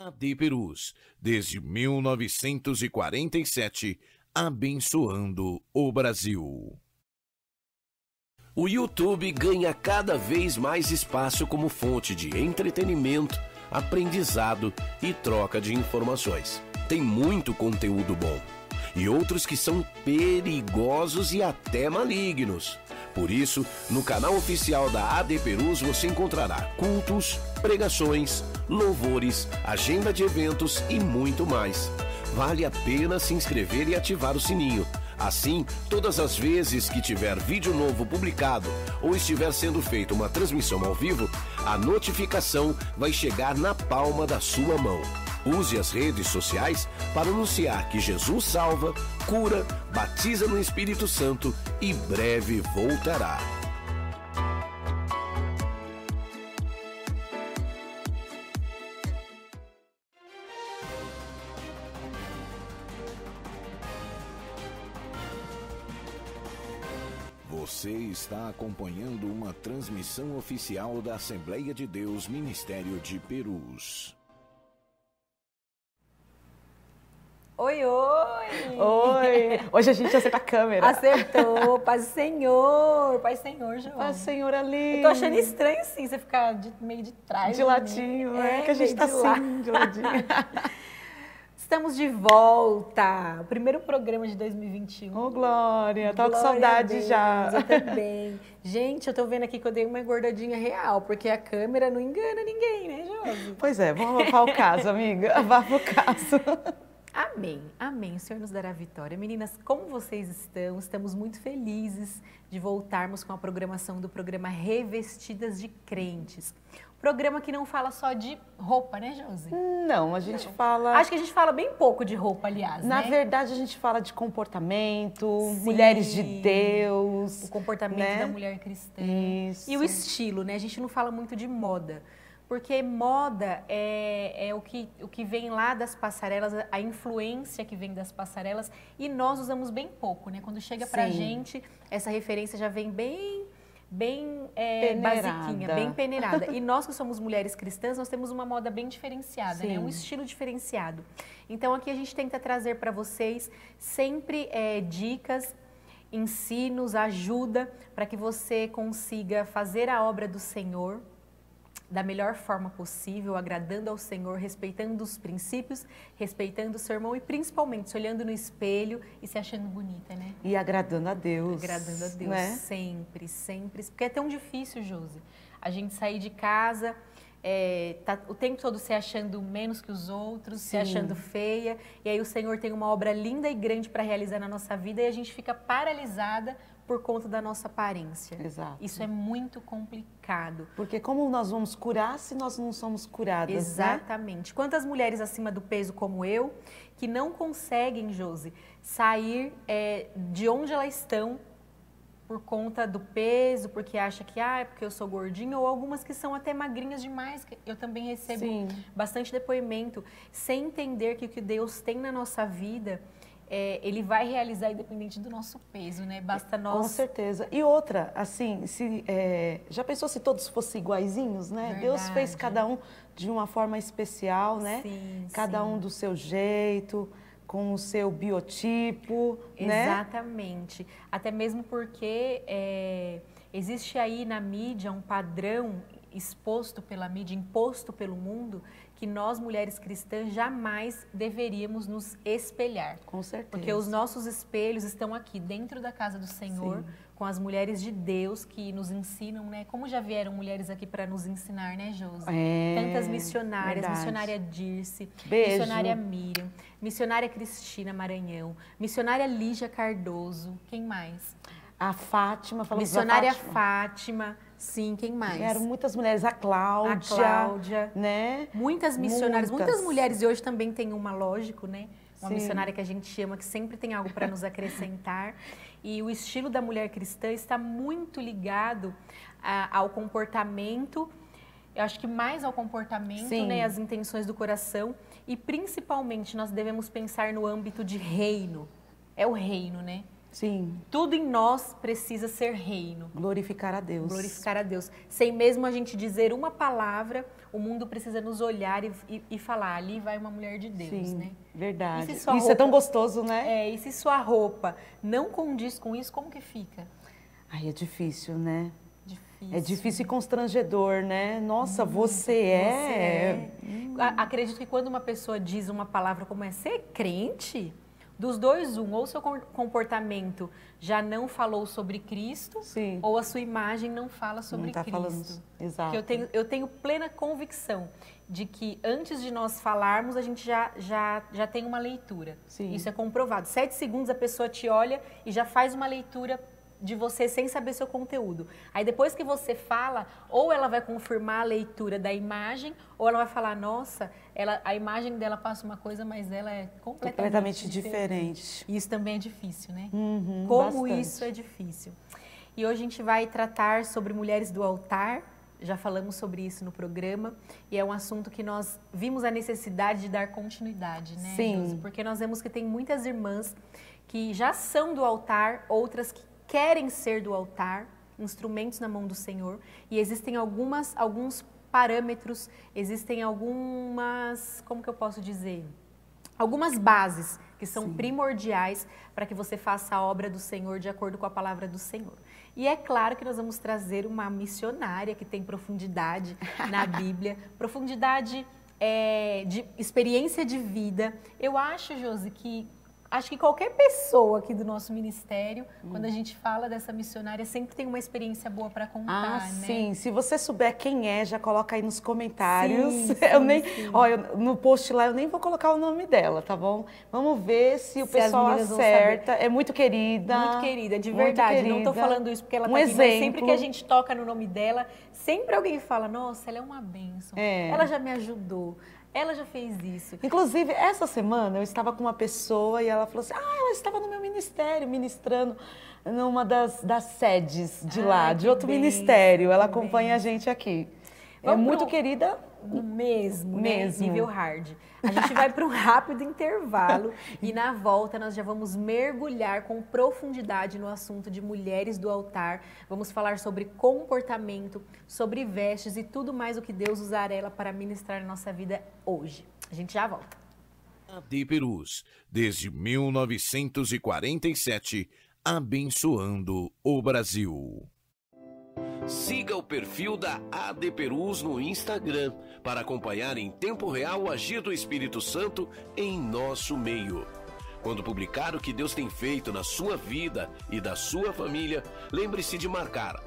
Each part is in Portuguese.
AD Perus, desde 1947, abençoando o Brasil. O YouTube ganha cada vez mais espaço como fonte de entretenimento, aprendizado e troca de informações. Tem muito conteúdo bom e outros que são perigosos e até malignos. Por isso, no canal oficial da AD Perus você encontrará cultos, pregações, louvores, agenda de eventos e muito mais. Vale a pena se inscrever e ativar o sininho. Assim, todas as vezes que tiver vídeo novo publicado ou estiver sendo feita uma transmissão ao vivo, a notificação vai chegar na palma da sua mão. Use as redes sociais para anunciar que Jesus salva, cura, batiza no Espírito Santo e breve voltará. Você está acompanhando uma transmissão oficial da Assembleia de Deus Ministério de Perus. Oi, oi! Oi! Hoje a gente acerta a câmera. Acertou! Paz do Senhor! Paz do Senhor, João. Paz do Senhor ali. Eu tô achando estranho, sim, você ficar meio de trás. De ladinho, né? Que a gente tá assim, de ladinho. Estamos de volta! O primeiro programa de 2021. Ô, Glória! Tava com saudade já. Eu também. Gente, eu tô vendo aqui que eu dei uma engordadinha real, porque a câmera não engana ninguém, né, Josi? Pois é, vamos abafar o caso, amiga. Abafa o caso. Amém, amém. O Senhor nos dará vitória. Meninas, como vocês estão? Estamos muito felizes de voltarmos com a programação do programa Revestidas de Crentes. Programa que não fala só de roupa, né, Josi? Não, a gente fala... Acho que a gente fala bem pouco de roupa, aliás, Na né? verdade, a gente fala de comportamento, Sim, mulheres de Deus. O comportamento, né, da mulher cristã. Isso. E o estilo, né? A gente não fala muito de moda. Porque moda é o que vem lá das passarelas, a influência que vem das passarelas, e nós usamos bem pouco, né? Quando chega pra gente, essa referência já vem bem basiquinha, bem peneirada. E nós que somos mulheres cristãs, nós temos uma moda bem diferenciada, né? Um estilo diferenciado. Então aqui a gente tenta trazer para vocês sempre dicas, ensinos, ajuda, para que você consiga fazer a obra do Senhor da melhor forma possível, agradando ao Senhor, respeitando os princípios, respeitando o seu irmão e principalmente se olhando no espelho e se achando bonita, né? E agradando a Deus. Agradando a Deus, né? sempre, sempre. Porque é tão difícil, Josi, a gente sair de casa, tá o tempo todo se achando menos que os outros, se achando feia, e aí o Senhor tem uma obra linda e grande para realizar na nossa vida e a gente fica paralisada por conta da nossa aparência. Exato. Isso é muito complicado. Porque como nós vamos curar se nós não somos curadas, Exatamente. né? Quantas mulheres acima do peso como eu, que não conseguem, Josi, sair de onde elas estão por conta do peso, porque acha que é porque eu sou gordinha, ou algumas que são até magrinhas demais. Eu também recebo bastante depoimento, sem entender que o que Deus tem na nossa vida ele vai realizar independente do nosso peso, né? Basta nós... Com certeza. E outra, assim, já pensou se todos fossem iguaizinhos, né? Verdade. Deus fez cada um de uma forma especial, né? Sim, cada um do seu jeito, com o seu biotipo, né? Exatamente. Até mesmo porque existe aí na mídia um padrão exposto pela mídia, imposto pelo mundo, que nós, mulheres cristãs, jamais deveríamos nos espelhar. Com certeza. Porque os nossos espelhos estão aqui dentro da casa do Senhor, com as mulheres de Deus que nos ensinam, né? Como já vieram mulheres aqui para nos ensinar, né, Josi? Tantas missionárias, verdade. Missionária Dirce, Beijo. missionária Miriam, missionária Cristina Maranhão, missionária Lígia Cardoso, quem mais? A Fátima, falamos Missionária da Fátima. Sim, quem mais? Eram muitas mulheres, a Cláudia, né? Muitas missionárias, muitas mulheres, e hoje também tem uma, lógico, né? Uma missionária que a gente chama, que sempre tem algo para nos acrescentar. E o estilo da mulher cristã está muito ligado ao comportamento, eu acho que mais ao comportamento, né? As intenções do coração. E principalmente nós devemos pensar no âmbito de reino. É o reino, né? Sim. Tudo em nós precisa ser reino. Glorificar a Deus. Glorificar a Deus. Sem mesmo a gente dizer uma palavra, o mundo precisa nos olhar e falar, ali vai uma mulher de Deus, Sim, né? verdade. Isso é tão gostoso, né? E se sua roupa não condiz com isso, como que fica? Ai, é difícil, né? Difícil. É difícil e constrangedor, né? Nossa, você é... Acredito que quando uma pessoa diz uma palavra como essa, você é crente? Dos dois, ou seu comportamento já não falou sobre Cristo, Sim. ou a sua imagem não fala sobre Cristo. Falando, exato. Porque eu tenho plena convicção de que antes de nós falarmos, a gente já tem uma leitura. Sim. Isso é comprovado. 7 segundos a pessoa te olha e já faz uma leitura de você sem saber seu conteúdo. Aí depois que você fala, ou ela vai confirmar a leitura da imagem, ou ela vai falar, nossa, a imagem dela passa uma coisa, mas ela é completamente diferente. E isso também é difícil, né? Como bastante. Isso é difícil. E hoje a gente vai tratar sobre mulheres do altar, já falamos sobre isso no programa, e é um assunto que nós vimos a necessidade de dar continuidade, né, Sim. Josi? Porque nós vemos que tem muitas irmãs que já são do altar, outras que querem ser do altar, instrumentos na mão do Senhor, e existem alguns parâmetros, existem algumas, como que eu posso dizer? Algumas bases que são primordiais para que você faça a obra do Senhor de acordo com a palavra do Senhor. E é claro que nós vamos trazer uma missionária que tem profundidade na Bíblia, profundidade de experiência de vida. Eu acho, Josi, que qualquer pessoa aqui do nosso ministério, quando a gente fala dessa missionária, sempre tem uma experiência boa para contar, né? Sim. Se você souber quem é, já coloca aí nos comentários. Sim, no post lá eu nem vou colocar o nome dela, tá bom? Vamos ver se o pessoal acerta. É muito querida. Muito querida, de verdade. Querida. Não estou falando isso porque ela tá aqui, mas sempre que a gente toca no nome dela, sempre alguém fala, nossa, ela é uma bênção. Ela já me ajudou. Ela já fez isso. Inclusive, essa semana eu estava com uma pessoa e ela falou assim, ela estava no meu ministério, ministrando numa das sedes de lá, de outro ministério. Ela acompanha a gente aqui. É muito querida. Mesmo. Nível hard. A gente vai para um rápido intervalo e na volta nós já vamos mergulhar com profundidade no assunto de mulheres do altar. Vamos falar sobre comportamento, sobre vestes e tudo mais o que Deus usar ela para ministrar na nossa vida hoje. A gente já volta. AD Perus, desde 1947, abençoando o Brasil. Siga o perfil da AD Perus no Instagram para acompanhar em tempo real o agir do Espírito Santo em nosso meio. Quando publicar o que Deus tem feito na sua vida e da sua família, lembre-se de marcar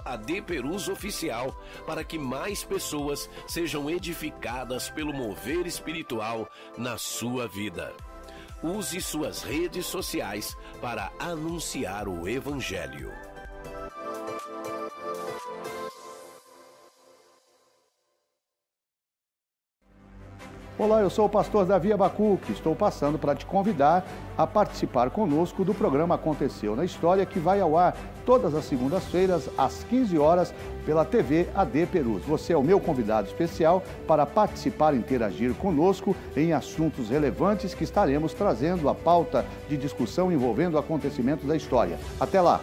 @ADPerusOficial para que mais pessoas sejam edificadas pelo mover espiritual na sua vida. Use suas redes sociais para anunciar o Evangelho. Olá, eu sou o pastor Davi Abacuque, estou passando para te convidar a participar conosco do programa Aconteceu na História, que vai ao ar todas as segundas-feiras, às 15 horas, pela TV AD Perus. Você é o meu convidado especial para participar e interagir conosco em assuntos relevantes que estaremos trazendo à pauta de discussão envolvendo acontecimentos da história. Até lá!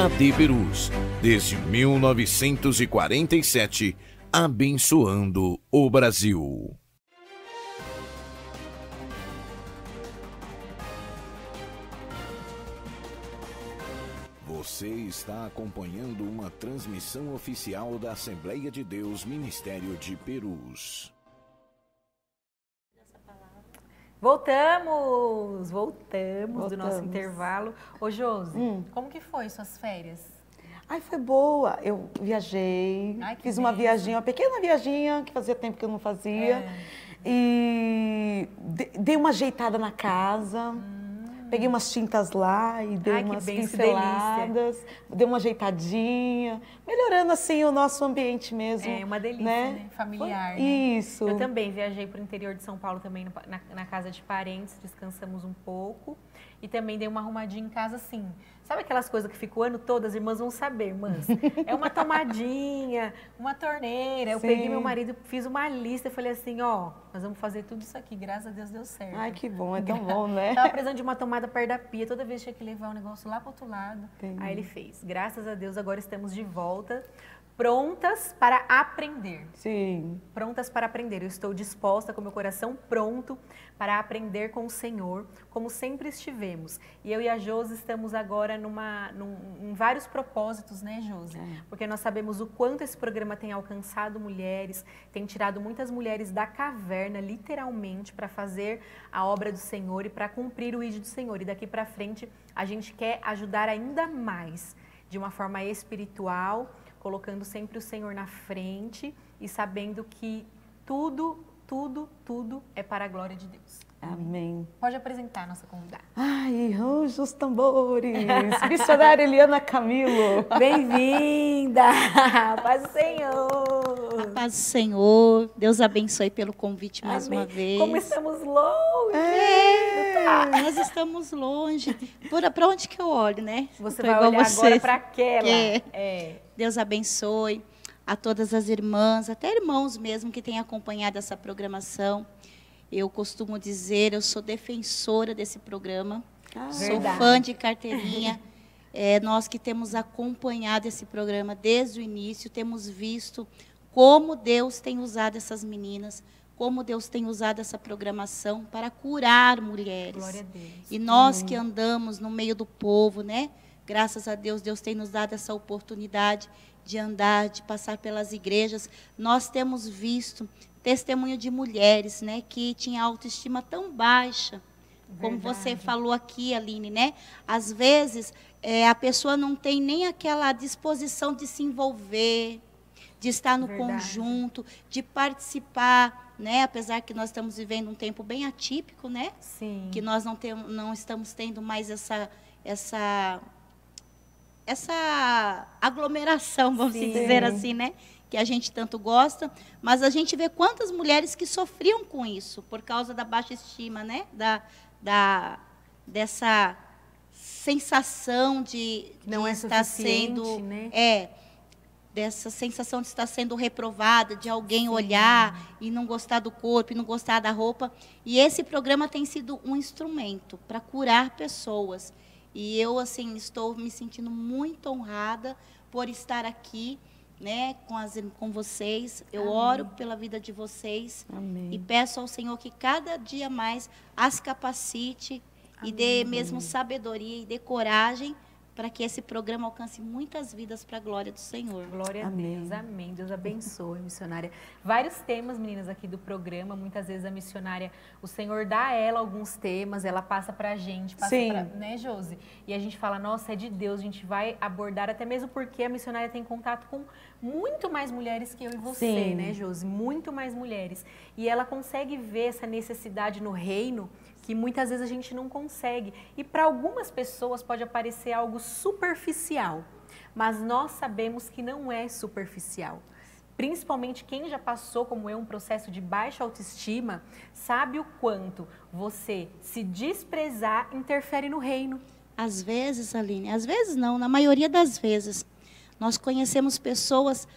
AD Perus, desde 1947, abençoando o Brasil. Você está acompanhando uma transmissão oficial da Assembleia de Deus Ministério de Perus. Voltamos do nosso intervalo. Ô Josi, como que foi suas férias? Ai, foi boa. Eu viajei, fiz uma viaginha, uma pequena viaginha, que fazia tempo que eu não fazia. E dei uma ajeitada na casa. Peguei umas tintas lá e dei umas pinceladas, dei uma ajeitadinha, melhorando assim o nosso ambiente mesmo. É uma delícia, né? Familiar. Isso. Né? Eu também viajei para o interior de São Paulo, também na casa de parentes, descansamos um pouco. E também dei uma arrumadinha em casa, assim. Sabe aquelas coisas que ficam o ano todo? As irmãs vão saber, irmãs. É uma tomadinha, uma torneira. Eu peguei meu marido, fiz uma lista e falei assim, ó, nós vamos fazer tudo isso aqui. Graças a Deus deu certo. Ai, que bom, é tão bom, né? Tava precisando de uma tomada perto da pia. Toda vez tinha que levar o negócio lá pro outro lado. Entendi. Aí ele fez. Graças a Deus, agora estamos de volta. Prontas para aprender. Sim. Prontas para aprender. Eu estou disposta, com meu coração pronto para aprender com o Senhor, como sempre estivemos. E eu e a Josi estamos agora em vários propósitos, né, Josi? Porque nós sabemos o quanto esse programa tem alcançado mulheres, tem tirado muitas mulheres da caverna, literalmente, para fazer a obra do Senhor e para cumprir o ídolo do Senhor. E daqui para frente, a gente quer ajudar ainda mais, de uma forma espiritual, colocando sempre o Senhor na frente e sabendo que tudo é para a glória de Deus. Amém. Pode apresentar a nossa convidada. Ai, anjos tambores, missionária Eliana Camilo. Bem-vinda! Paz do Senhor! A paz do Senhor, Deus abençoe pelo convite mais uma vez. Como estamos longe! Nós estamos longe. Para onde que eu olho, né? Você vai olhar agora para aquela. Deus abençoe a todas as irmãs, até irmãos mesmo que têm acompanhado essa programação. Eu costumo dizer, eu sou defensora desse programa, sou fã de carteirinha. Nós que temos acompanhado esse programa desde o início, temos visto como Deus tem usado essas meninas, como Deus tem usado essa programação para curar mulheres. Glória a Deus. E nós que andamos no meio do povo, né? Graças a Deus, Deus tem nos dado essa oportunidade de andar, de passar pelas igrejas. Nós temos visto testemunho de mulheres, né, que tinham autoestima tão baixa, como você falou aqui, Aline, né? Às vezes, a pessoa não tem nem aquela disposição de se envolver, de estar no conjunto, de participar, né? Apesar que nós estamos vivendo um tempo bem atípico, né? Sim. Que nós não estamos tendo mais essa aglomeração, vamos dizer assim, né? Que a gente tanto gosta, mas a gente vê quantas mulheres que sofriam com isso, por causa da baixa estima, né? Dessa sensação de não estar sendo, né? Dessa sensação de estar sendo reprovada, de alguém olhar e não gostar do corpo, e não gostar da roupa. E esse programa tem sido um instrumento para curar pessoas. E eu, assim, estou me sentindo muito honrada por estar aqui, né, com vocês. Eu oro pela vida de vocês. Amém. E peço ao Senhor que cada dia mais as capacite e dê mesmo sabedoria e dê coragem para que esse programa alcance muitas vidas para a glória do Senhor. Glória a Deus, amém. Deus abençoe, missionária. Vários temas, meninas, aqui do programa. Muitas vezes a missionária, o Senhor dá a ela alguns temas, ela passa para a gente, né, Josi? E a gente fala, nossa, é de Deus, a gente vai abordar, até mesmo porque a missionária tem contato com muito mais mulheres que eu e você, né, Josi? Muito mais mulheres. E ela consegue ver essa necessidade no reino que muitas vezes a gente não consegue. E para algumas pessoas pode parecer algo superficial, mas nós sabemos que não é superficial. Principalmente quem já passou, como eu, um processo de baixa autoestima, sabe o quanto você se desprezar interfere no reino. Às vezes, Aline, às vezes não, na maioria das vezes, nós conhecemos pessoas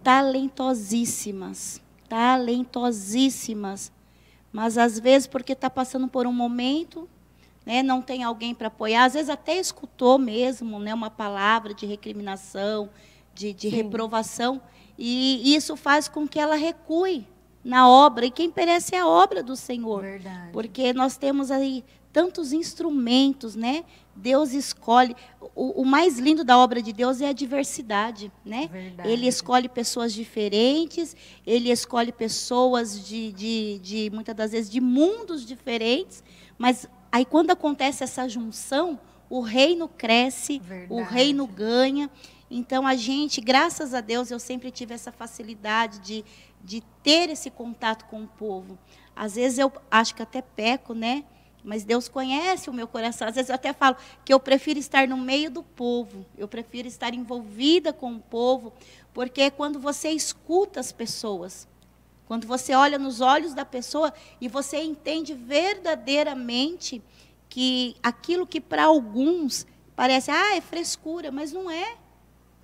talentosíssimas, mas às vezes porque está passando por um momento, né, não tem alguém para apoiar, às vezes até escutou mesmo, né, uma palavra de recriminação, de reprovação, e isso faz com que ela recue na obra, e quem perece é a obra do Senhor. Verdade. Porque nós temos aí tantos instrumentos, né? Deus escolhe. O mais lindo da obra de Deus é a diversidade, né? Verdade. Ele escolhe pessoas diferentes, ele escolhe pessoas muitas das vezes, de mundos diferentes, mas aí quando acontece essa junção, o reino cresce, o reino ganha. Então, a gente, graças a Deus, eu sempre tive essa facilidade de ter esse contato com o povo. Às vezes eu acho que até peco, né? Mas Deus conhece o meu coração. Às vezes eu até falo que eu prefiro estar no meio do povo, eu prefiro estar envolvida com o povo, porque é quando você escuta as pessoas, quando você olha nos olhos da pessoa e você entende verdadeiramente que aquilo que para alguns parece, é frescura, mas não é.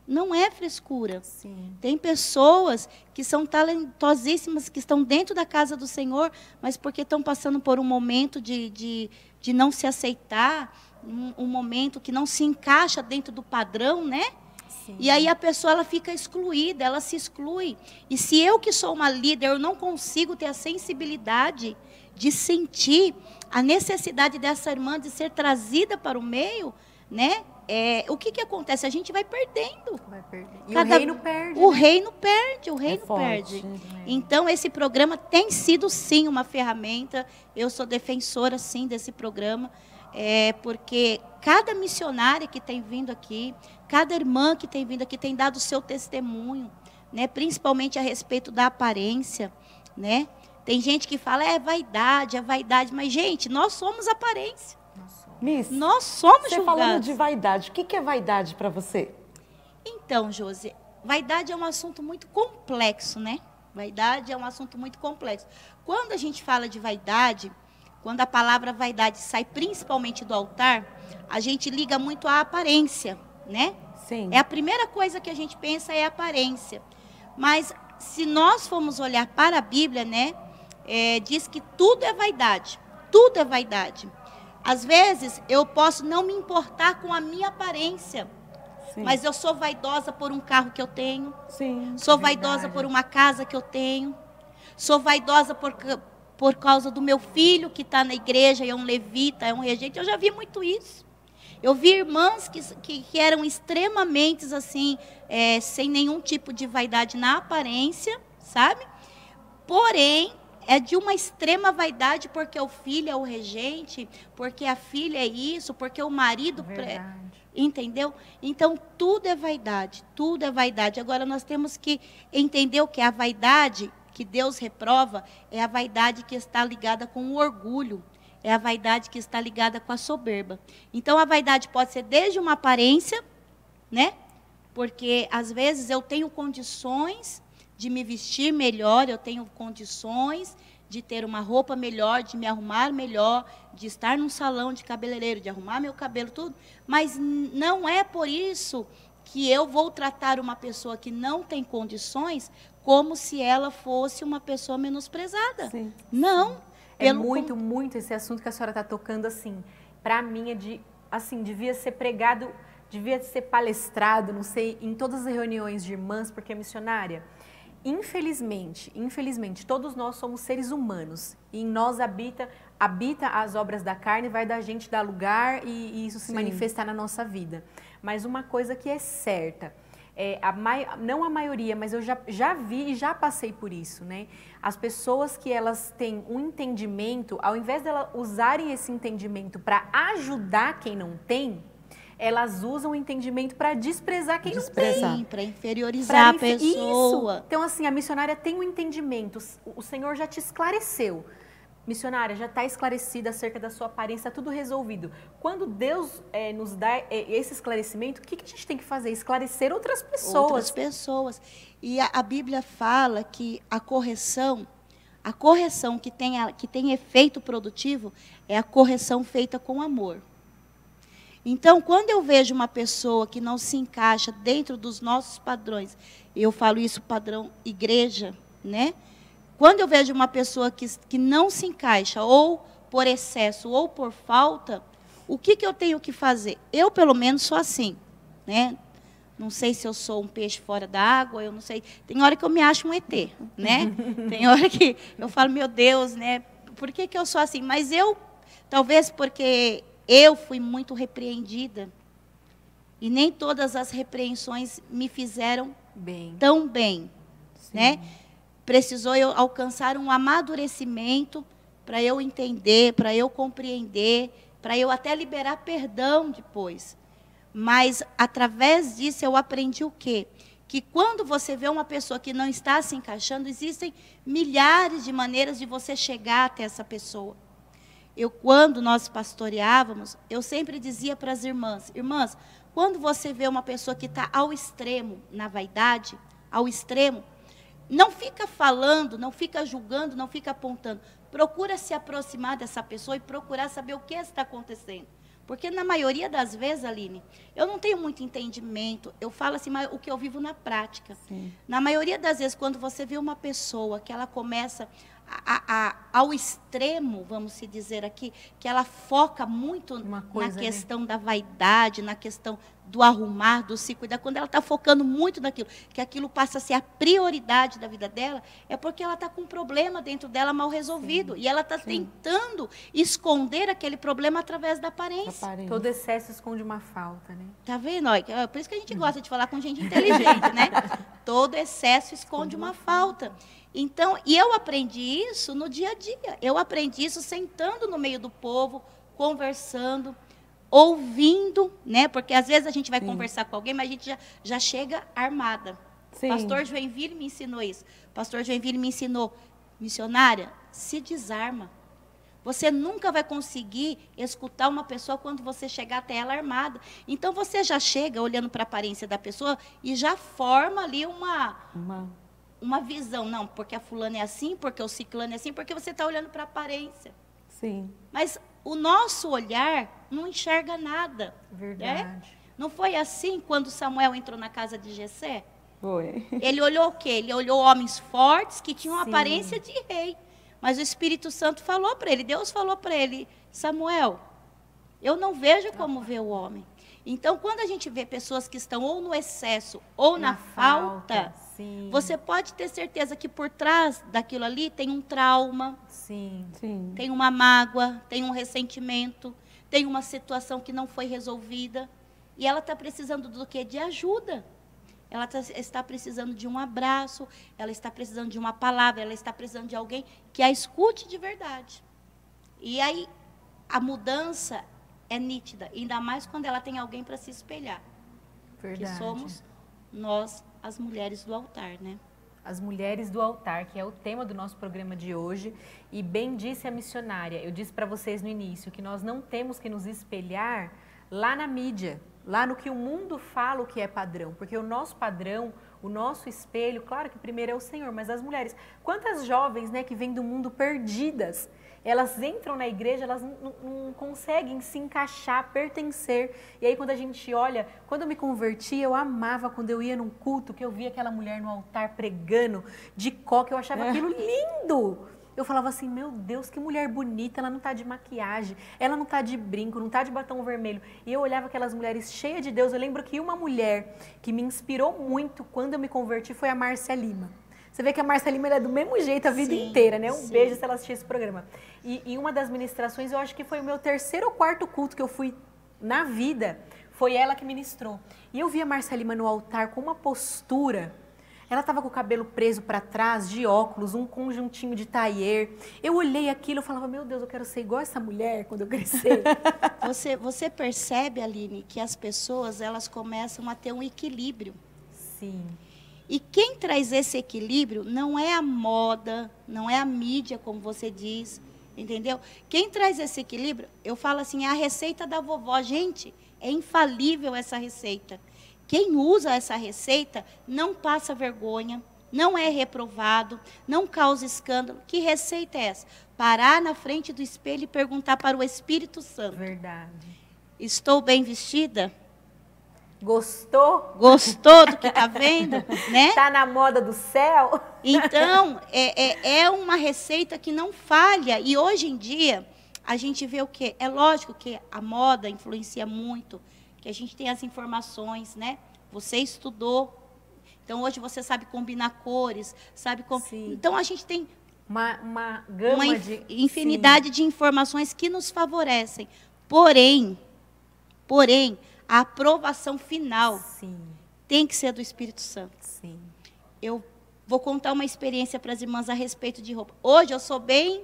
Não é frescura. Sim. Tem pessoas que são talentosíssimas, que estão dentro da casa do Senhor, mas porque estão passando por um momento de não se aceitar, um momento que não se encaixa dentro do padrão, né? Sim. E aí a pessoa ela fica excluída, ela se exclui. E se eu que sou uma líder, eu não consigo ter a sensibilidade de sentir a necessidade dessa irmã de ser trazida para o meio, né? O que acontece? A gente vai perdendo. Vai perder. E o reino perde. O reino perde, o reino forte. perde. Então, esse programa tem sido, sim, uma ferramenta. Eu sou defensora, sim, desse programa. Porque cada missionária que tem vindo aqui, cada irmã que tem vindo aqui, tem dado o seu testemunho, né? Principalmente a respeito da aparência, né? Tem gente que fala, é vaidade, mas, gente, nós somos aparência. Miss, nós somos você julgados. falando de vaidade, o que é vaidade para você? Então, Josi, vaidade é um assunto muito complexo, né? Vaidade é um assunto muito complexo. Quando a gente fala de vaidade, quando a palavra vaidade sai principalmente do altar, a gente liga muito à aparência, né? Sim. A primeira coisa que a gente pensa é a aparência. Mas se nós formos olhar para a Bíblia, né? Diz que tudo é vaidade. Tudo é vaidade. Às vezes, eu posso não me importar com a minha aparência, sim, mas eu sou vaidosa por um carro que eu tenho, sim, sou vaidosa por uma casa que eu tenho, sou vaidosa por causa do meu filho que está na igreja, é um levita, é um regente. Eu já vi muito isso. Eu vi irmãs que eram extremamente assim, sem nenhum tipo de vaidade na aparência, sabe? Porém, é de uma extrema vaidade porque o filho é o regente, porque a filha é isso, porque o marido... Entendeu? Então, tudo é vaidade, tudo é vaidade. Agora, nós temos que entender o que é a vaidade que Deus reprova, é a vaidade que está ligada com o orgulho, é a vaidade que está ligada com a soberba. Então, a vaidade pode ser desde uma aparência, né? Porque, às vezes, eu tenho condições de me vestir melhor, eu tenho condições de ter uma roupa melhor, de me arrumar melhor, de estar num salão de cabeleireiro, de arrumar meu cabelo, tudo. Mas não é por isso que eu vou tratar uma pessoa que não tem condições como se ela fosse uma pessoa menosprezada. Sim. Não. É muito esse assunto que a senhora está tocando, assim. Para mim, devia ser pregado, devia ser palestrado, não sei, em todas as reuniões de irmãs, porque é missionária. Infelizmente, todos nós somos seres humanos e em nós habita as obras da carne, vai da gente dar lugar e isso se manifestar na nossa vida. Mas uma coisa que é certa, não a maioria, mas eu já vi e já passei por isso, né? As pessoas que elas têm um entendimento, ao invés de elas usarem esse entendimento para ajudar quem não tem, elas usam o entendimento para desprezar quem não tem. Para inferiorizar a pessoa. Isso. Então, assim, a missionária tem um entendimento. O Senhor já te esclareceu. Missionária, já está esclarecida acerca da sua aparência, tudo resolvido. Quando Deus nos dá esse esclarecimento, o que a gente tem que fazer? Esclarecer outras pessoas. Outras pessoas. E a Bíblia fala que a correção que tem efeito produtivo é a correção feita com amor. Então, quando eu vejo uma pessoa que não se encaixa dentro dos nossos padrões, eu falo isso padrão igreja, né? Quando eu vejo uma pessoa que não se encaixa, ou por excesso, ou por falta, o que eu tenho que fazer? Eu, pelo menos, sou assim, né? Não sei se eu sou um peixe fora da água, eu não sei. Tem hora que eu me acho um ET, né? Tem hora que eu falo, meu Deus, né? Por que eu sou assim? Mas talvez porque eu fui muito repreendida. E nem todas as repreensões me fizeram tão bem, né? Precisou eu alcançar um amadurecimento para eu entender, para eu compreender, para eu até liberar perdão depois. Mas, através disso, eu aprendi o quê? Que quando você vê uma pessoa que não está se encaixando, existem milhares de maneiras de você chegar até essa pessoa. quando nós pastoreávamos, eu sempre dizia para as irmãs, irmãs, quando você vê uma pessoa que está ao extremo na vaidade, ao extremo, não fica falando, não fica julgando, não fica apontando. Procura se aproximar dessa pessoa e procurar saber o que está acontecendo. Porque na maioria das vezes, Aline, eu não tenho muito entendimento, eu falo assim, mas o que eu vivo na prática. Sim. Na maioria das vezes, quando você vê uma pessoa que ela começa ao extremo, vamos se dizer aqui, que ela foca muito na questão da vaidade, na questão do arrumar, do se cuidar, quando ela está focando muito naquilo, que aquilo passa a ser a prioridade da vida dela, é porque ela está com um problema dentro dela mal resolvido. Sim. E ela está tentando esconder aquele problema através da aparência. Todo excesso esconde uma falta, né? Tá vendo? Por isso que a gente gosta de falar com gente inteligente, né? Todo excesso esconde uma falta. Então, e eu aprendi isso no dia a dia. Eu aprendi isso sentando no meio do povo, conversando, ouvindo, né? Porque às vezes a gente vai conversar com alguém, mas a gente já chega armada. Sim. Pastor Joinville me ensinou isso. Pastor Joinville me ensinou, missionária, se desarma. Você nunca vai conseguir escutar uma pessoa quando você chegar até ela armada. Então, você já chega olhando para a aparência da pessoa e já forma ali uma visão. Não, porque a fulana é assim, porque o ciclano é assim, porque você está olhando para a aparência. Sim. Mas o nosso olhar não enxerga nada. Verdade. Né? Não foi assim quando Samuel entrou na casa de Jessé? Foi. Ele olhou o quê? Ele olhou homens fortes que tinham aparência de rei. Mas o Espírito Santo falou para ele, Deus falou para ele, Samuel, eu não vejo como vê o homem. Então, quando a gente vê pessoas que estão ou no excesso ou na falta, você pode ter certeza que por trás daquilo ali tem um trauma, tem uma mágoa, tem um ressentimento, tem uma situação que não foi resolvida. E ela está precisando do quê? De ajuda. Ela está precisando de um abraço, ela está precisando de uma palavra, ela está precisando de alguém que a escute de verdade. E aí, a mudança é nítida, ainda mais quando ela tem alguém para se espelhar. Verdade. Que somos nós, as mulheres do altar, né? As mulheres do altar, que é o tema do nosso programa de hoje. E bem disse a missionária, eu disse para vocês no início, que nós não temos que nos espelhar lá na mídia, lá no que o mundo fala o que é padrão, porque o nosso padrão, o nosso espelho, claro que primeiro é o Senhor, mas as mulheres, quantas jovens, né, que vêm do mundo perdidas, elas entram na igreja, elas não conseguem se encaixar, pertencer, e aí quando a gente olha, quando eu me converti, eu amava quando eu ia num culto, que eu via aquela mulher no altar pregando de coque, eu achava aquilo lindo. Eu falava assim, meu Deus, que mulher bonita, ela não está de maquiagem, ela não está de brinco, não está de batom vermelho. E eu olhava aquelas mulheres cheias de Deus. Eu lembro que uma mulher que me inspirou muito quando eu me converti foi a Márcia Lima. Você vê que a Márcia Lima é do mesmo jeito a vida inteira, né? Um beijo se ela assistir esse programa. E uma das ministrações, eu acho que foi o meu 3º ou 4º culto que eu fui na vida, foi ela que ministrou. E eu vi a Márcia Lima no altar com uma postura. Ela estava com o cabelo preso para trás, de óculos, um conjuntinho de taier. Eu olhei aquilo e falava, meu Deus, eu quero ser igual essa mulher quando eu crescer. Você percebe, Aline, que as pessoas elas começam a ter um equilíbrio. Sim. E quem traz esse equilíbrio não é a moda, não é a mídia, como você diz, entendeu? Quem traz esse equilíbrio, eu falo assim, é a receita da vovó. Gente, é infalível essa receita. Quem usa essa receita não passa vergonha, não é reprovado, não causa escândalo. Que receita é essa? Parar na frente do espelho e perguntar para o Espírito Santo. Verdade. Estou bem vestida? Gostou? Gostou do que está vendo? Né? Está na moda do céu? Então, é uma receita que não falha. E hoje em dia, a gente vê o quê? É lógico que a moda influencia muito, que a gente tem as informações, né? Você estudou, então hoje você sabe combinar cores, sabe como... Então a gente tem uma gama de infinidade de informações que nos favorecem. Porém, a aprovação final tem que ser do Espírito Santo. Sim. Eu vou contar uma experiência para as irmãs a respeito de roupa. Hoje eu sou bem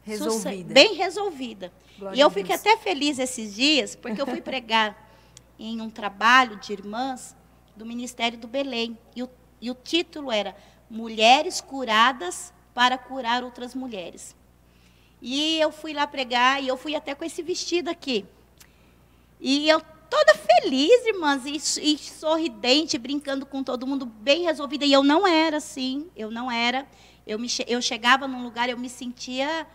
resolvida. Glória e eu a Deus. fiquei até feliz esses dias, porque eu fui pregar em um trabalho de irmãs do Ministério do Belém. E o título era Mulheres Curadas para Curar Outras Mulheres. E eu fui lá pregar, e eu fui até com esse vestido aqui. E eu toda feliz, irmãs, e sorridente, brincando com todo mundo, bem resolvida. E eu não era assim, eu não era. Eu chegava num lugar, eu me sentia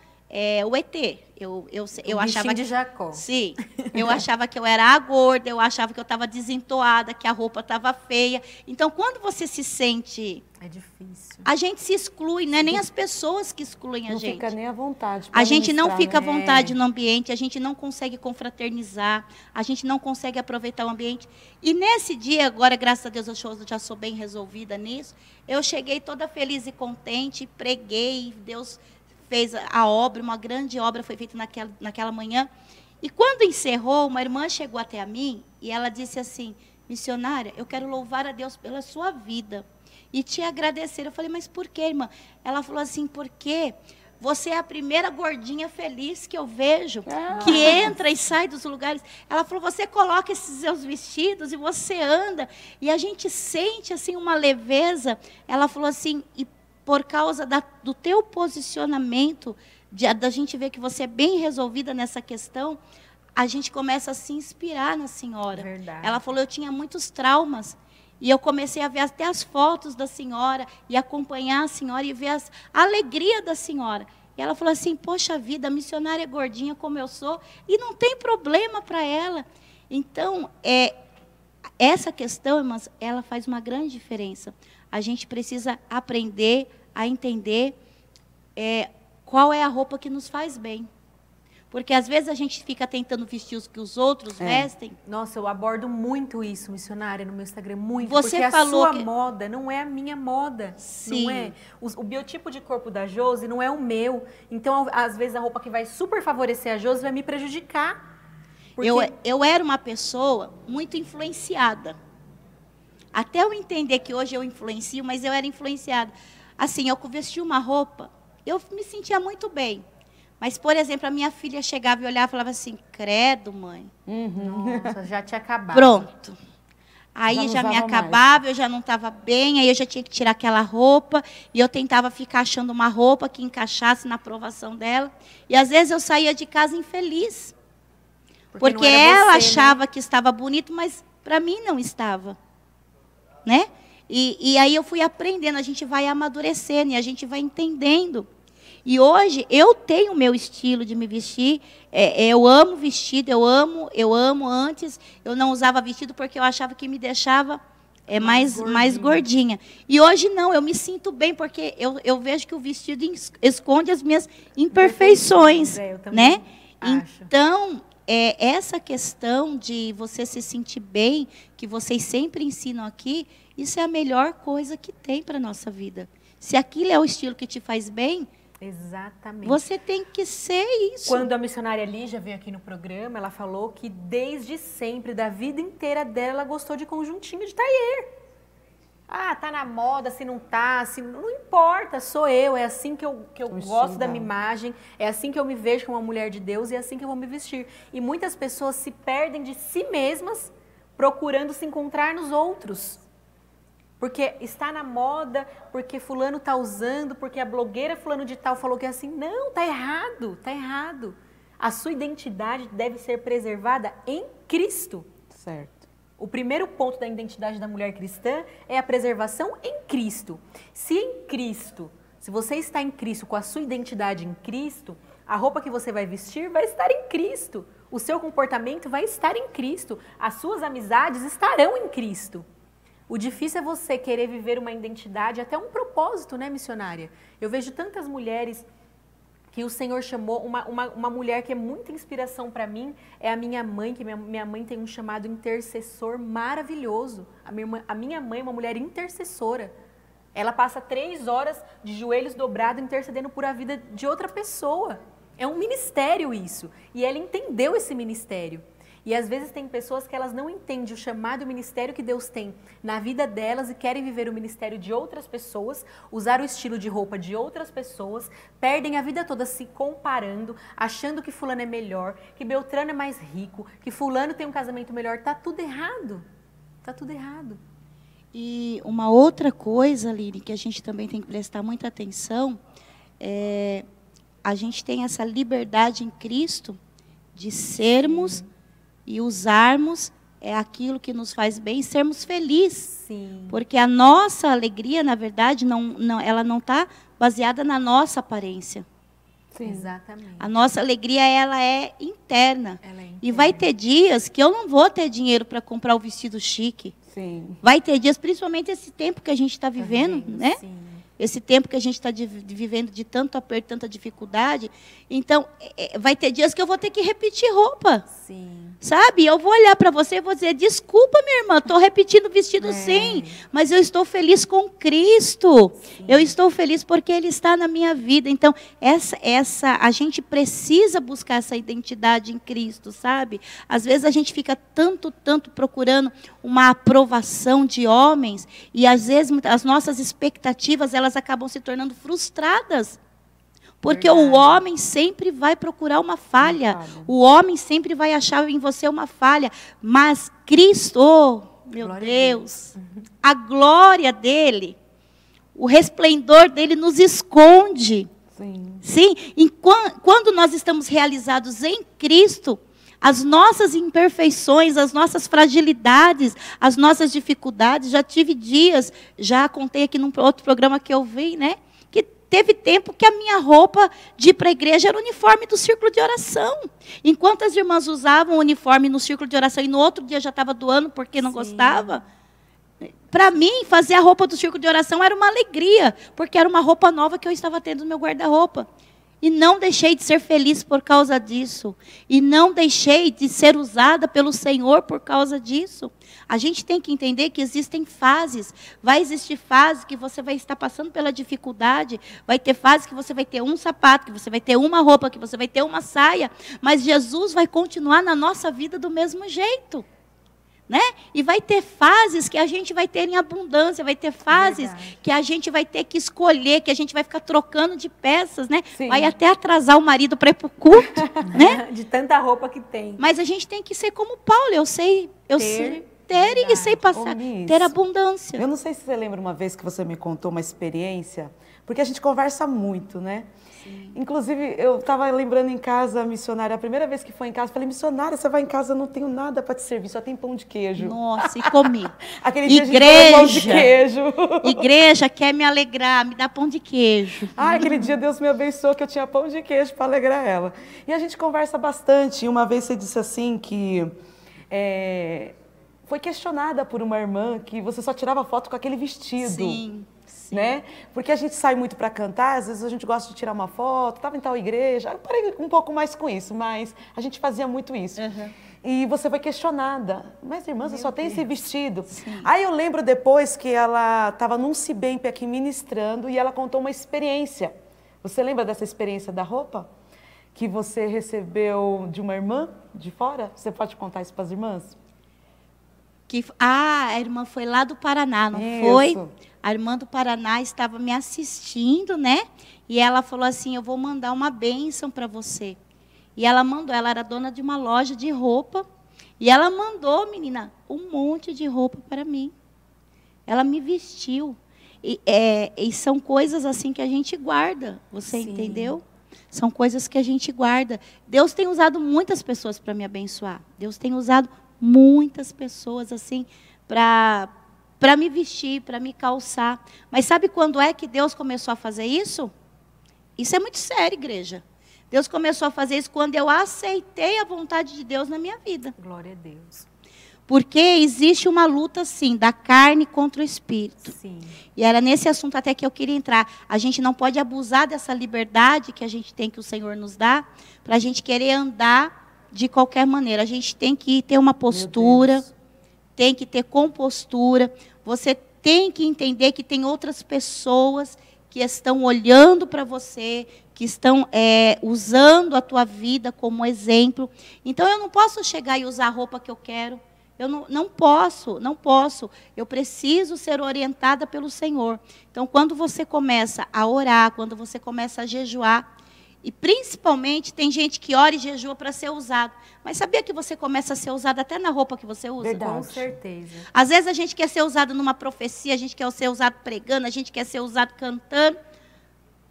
o ET. Eu achava de Jacó. Sim, eu achava que eu era a gorda, eu achava que eu estava desentoada, que a roupa estava feia. Então, quando você se sente... É difícil. A gente se exclui, não é nem as pessoas que excluem a gente. Não fica nem à vontade. A gente não ministrar, fica à né? vontade no ambiente, a gente não consegue confraternizar, a gente não consegue aproveitar o ambiente. E nesse dia, agora, graças a Deus, eu já sou bem resolvida nisso, eu cheguei toda feliz e contente, preguei, Deus fez a obra, uma grande obra foi feita naquela manhã. E quando encerrou, uma irmã chegou até a mim e ela disse assim: missionária, eu quero louvar a Deus pela sua vida e te agradecer. Eu falei, mas por quê, irmã? Ela falou assim, porque você é a primeira gordinha feliz que eu vejo, que entra e sai dos lugares. Ela falou, você coloca esses seus vestidos e você anda, e a gente sente assim uma leveza. Ela falou assim, e por causa do teu posicionamento, da gente ver que você é bem resolvida nessa questão, a gente começa a se inspirar na senhora. Verdade. Ela falou, eu tinha muitos traumas, e eu comecei a ver até as fotos da senhora, e acompanhar a senhora, e ver a alegria da senhora. E ela falou assim, poxa vida, a missionária é gordinha como eu sou, e não tem problema para ela. Então, essa questão, irmãs, ela faz uma grande diferença. A gente precisa aprender a entender qual é a roupa que nos faz bem. Porque às vezes a gente fica tentando vestir os que os outros vestem. Nossa, eu abordo muito isso, missionária, no meu Instagram, muito. Você porque falou a sua moda não é a minha moda. Sim. Não é. O biotipo de corpo da Josi não é o meu. Então, às vezes, a roupa que vai super favorecer a Josi vai me prejudicar. Porque... Eu era uma pessoa muito influenciada. Até eu entender que hoje eu influencio, mas eu era influenciada. Assim, eu vesti uma roupa, eu me sentia muito bem. Mas, por exemplo, a minha filha chegava e olhava e falava assim, credo, mãe. Nossa, já tinha acabado. Pronto. Aí Já já não me usava acabava, eu já não estava bem, aí eu já tinha que tirar aquela roupa, e eu tentava ficar achando uma roupa que encaixasse na aprovação dela. E às vezes eu saía de casa infeliz. Porque não era ela você, achava né? que estava bonito, mas para mim não estava. Né? E aí eu fui aprendendo, a gente vai amadurecendo e a gente vai entendendo. E hoje eu tenho o meu estilo de me vestir. Eu amo vestido, eu amo. Antes eu não usava vestido porque eu achava que me deixava mais gordinha. E hoje não, eu me sinto bem porque eu vejo que o vestido esconde as minhas imperfeições, eu também né? acho. Então, essa questão de você se sentir bem, que vocês sempre ensinam aqui, isso é a melhor coisa que tem para a nossa vida. Se aquilo é o estilo que te faz bem, Exatamente. você tem que ser isso. Quando a missionária Lígia veio aqui no programa, ela falou que desde sempre, da vida inteira dela, ela gostou de conjuntinho de taier. Ah, tá na moda, se não tá, não importa, sou eu, é assim que eu gosto da minha imagem, é assim que eu me vejo como uma mulher de Deus e é assim que eu vou me vestir. E muitas pessoas se perdem de si mesmas procurando se encontrar nos outros. Porque está na moda, porque fulano está usando, porque a blogueira fulano de tal falou que é assim. Não, tá errado, tá errado. A sua identidade deve ser preservada em Cristo. Certo. O primeiro ponto da identidade da mulher cristã é a preservação em Cristo. Se você está em Cristo, com a sua identidade em Cristo, a roupa que você vai vestir vai estar em Cristo. O seu comportamento vai estar em Cristo. As suas amizades estarão em Cristo. O difícil é você querer viver uma identidade, até um propósito, né, missionária? Eu vejo tantas mulheres que o Senhor chamou, uma mulher que é muita inspiração para mim, é a minha mãe, que minha mãe tem um chamado intercessor maravilhoso. A minha mãe é uma mulher intercessora. Ela passa 3 horas de joelhos dobrados intercedendo por a vida de outra pessoa. É um ministério isso. E ela entendeu esse ministério. E às vezes tem pessoas que elas não entendem o chamado e o ministério que Deus tem na vida delas e querem viver o ministério de outras pessoas, usar o estilo de roupa de outras pessoas, perdem a vida toda se comparando, achando que fulano é melhor, que Beltrano é mais rico, que fulano tem um casamento melhor. Tá tudo errado. Tá tudo errado. E uma outra coisa, Lili, que a gente também tem que prestar muita atenção, a gente tem essa liberdade em Cristo de sermos e usarmos aquilo que nos faz bem e sermos felizes. Sim. Porque a nossa alegria, na verdade, ela não está baseada na nossa aparência. Sim. Exatamente. A nossa alegria, ela é interna. Ela é interna. E vai ter dias que eu não vou ter dinheiro para comprar o vestido chique. Sim. Vai ter dias, principalmente esse tempo que a gente está vivendo, né? Sim. Esse tempo que a gente está vivendo de tanto aperto, tanta dificuldade. Então, vai ter dias que eu vou ter que repetir roupa. Sim. Sabe? Eu vou olhar para você e vou dizer, desculpa, minha irmã, estou repetindo o vestido sim, mas eu estou feliz com Cristo. Sim. Eu estou feliz porque Ele está na minha vida. Então, a gente precisa buscar essa identidade em Cristo, sabe? Às vezes a gente fica tanto procurando uma aprovação de homens e às vezes as nossas expectativas, elas acabam se tornando frustradas. Porque o homem sempre vai procurar uma falha. O homem sempre vai achar em você uma falha. Mas Cristo, meu Deus, a glória dele, o resplendor dele nos esconde. Sim. Quando nós estamos realizados em Cristo, as nossas imperfeições, as nossas fragilidades, as nossas dificuldades, já tive dias, já contei aqui num outro programa que eu vi, né? Teve tempo que a minha roupa de ir para a igreja era o uniforme do círculo de oração. Enquanto as irmãs usavam o uniforme no círculo de oração e no outro dia já estava doando porque não gostava, para mim, fazer a roupa do círculo de oração era uma alegria, porque era uma roupa nova que eu estava tendo no meu guarda-roupa. E não deixei de ser feliz por causa disso. E não deixei de ser usada pelo Senhor por causa disso. A gente tem que entender que existem fases. Vai existir fases que você vai estar passando pela dificuldade. Vai ter fases que você vai ter um sapato, que você vai ter uma roupa, que você vai ter uma saia. Mas Jesus vai continuar na nossa vida do mesmo jeito. Né? E vai ter fases que a gente vai ter em abundância, vai ter fases que a gente vai ter que escolher, que a gente vai ficar trocando de peças, né? Vai até atrasar o marido para ir para o culto, né? De tanta roupa que tem. Mas a gente tem que ser como Paulo, eu sei ter e sei passar, ter abundância. Eu não sei se você lembra uma vez que você me contou uma experiência, porque a gente conversa muito, né? Sim. Inclusive, eu estava lembrando em casa, a missionária, a primeira vez que foi em casa, falei, missionária, você vai em casa, eu não tenho nada para te servir, só tem pão de queijo. Nossa, e comi. Aquele dia igreja, a gente comeu pão de queijo. Igreja quer me alegrar, me dá pão de queijo. Aquele dia Deus me abençoou que eu tinha pão de queijo para alegrar ela. E a gente conversa bastante. E uma vez você disse assim que foi questionada por uma irmã que você só tirava foto com aquele vestido. Sim. Né? Porque a gente sai muito para cantar, às vezes a gente gosta de tirar uma foto, estava em tal igreja, eu parei um pouco mais com isso, mas a gente fazia muito isso. E você foi questionada, mas irmã, você só tem esse vestido. Sim. Aí eu lembro depois que ela estava num Cibemp aqui ministrando e ela contou uma experiência. Você lembra dessa experiência da roupa? Que você recebeu de uma irmã de fora? Você pode contar isso para as irmãs? A irmã foi lá do Paraná, não foi? A irmã do Paraná estava me assistindo, né? E ela falou assim, eu vou mandar uma bênção para você. E ela mandou, ela era dona de uma loja de roupa. E ela mandou, menina, um monte de roupa para mim. Ela me vestiu. E são coisas assim que a gente guarda, você entendeu? São coisas que a gente guarda. Deus tem usado muitas pessoas para me abençoar. Deus tem usado muitas pessoas assim para me vestir, para me calçar. Mas sabe quando é que Deus começou a fazer isso? Isso é muito sério, igreja. Deus começou a fazer isso quando eu aceitei a vontade de Deus na minha vida. Glória a Deus. Porque existe uma luta, sim, da carne contra o espírito. Sim. E era nesse assunto até que eu queria entrar. A gente não pode abusar dessa liberdade que a gente tem, que o Senhor nos dá, para a gente querer andar de qualquer maneira. A gente tem que ter uma postura, tem que ter compostura. Você tem que entender que tem outras pessoas que estão olhando para você, que estão usando a tua vida como exemplo. Então, eu não posso chegar e usar a roupa que eu quero. Eu não posso. Eu preciso ser orientada pelo Senhor. Então, quando você começa a orar, quando você começa a jejuar, e principalmente tem gente que ora e jejua para ser usado. Mas sabia que você começa a ser usado até na roupa que você usa? Verdade. Com certeza. Às vezes a gente quer ser usado numa profecia, a gente quer ser usado pregando, a gente quer ser usado cantando.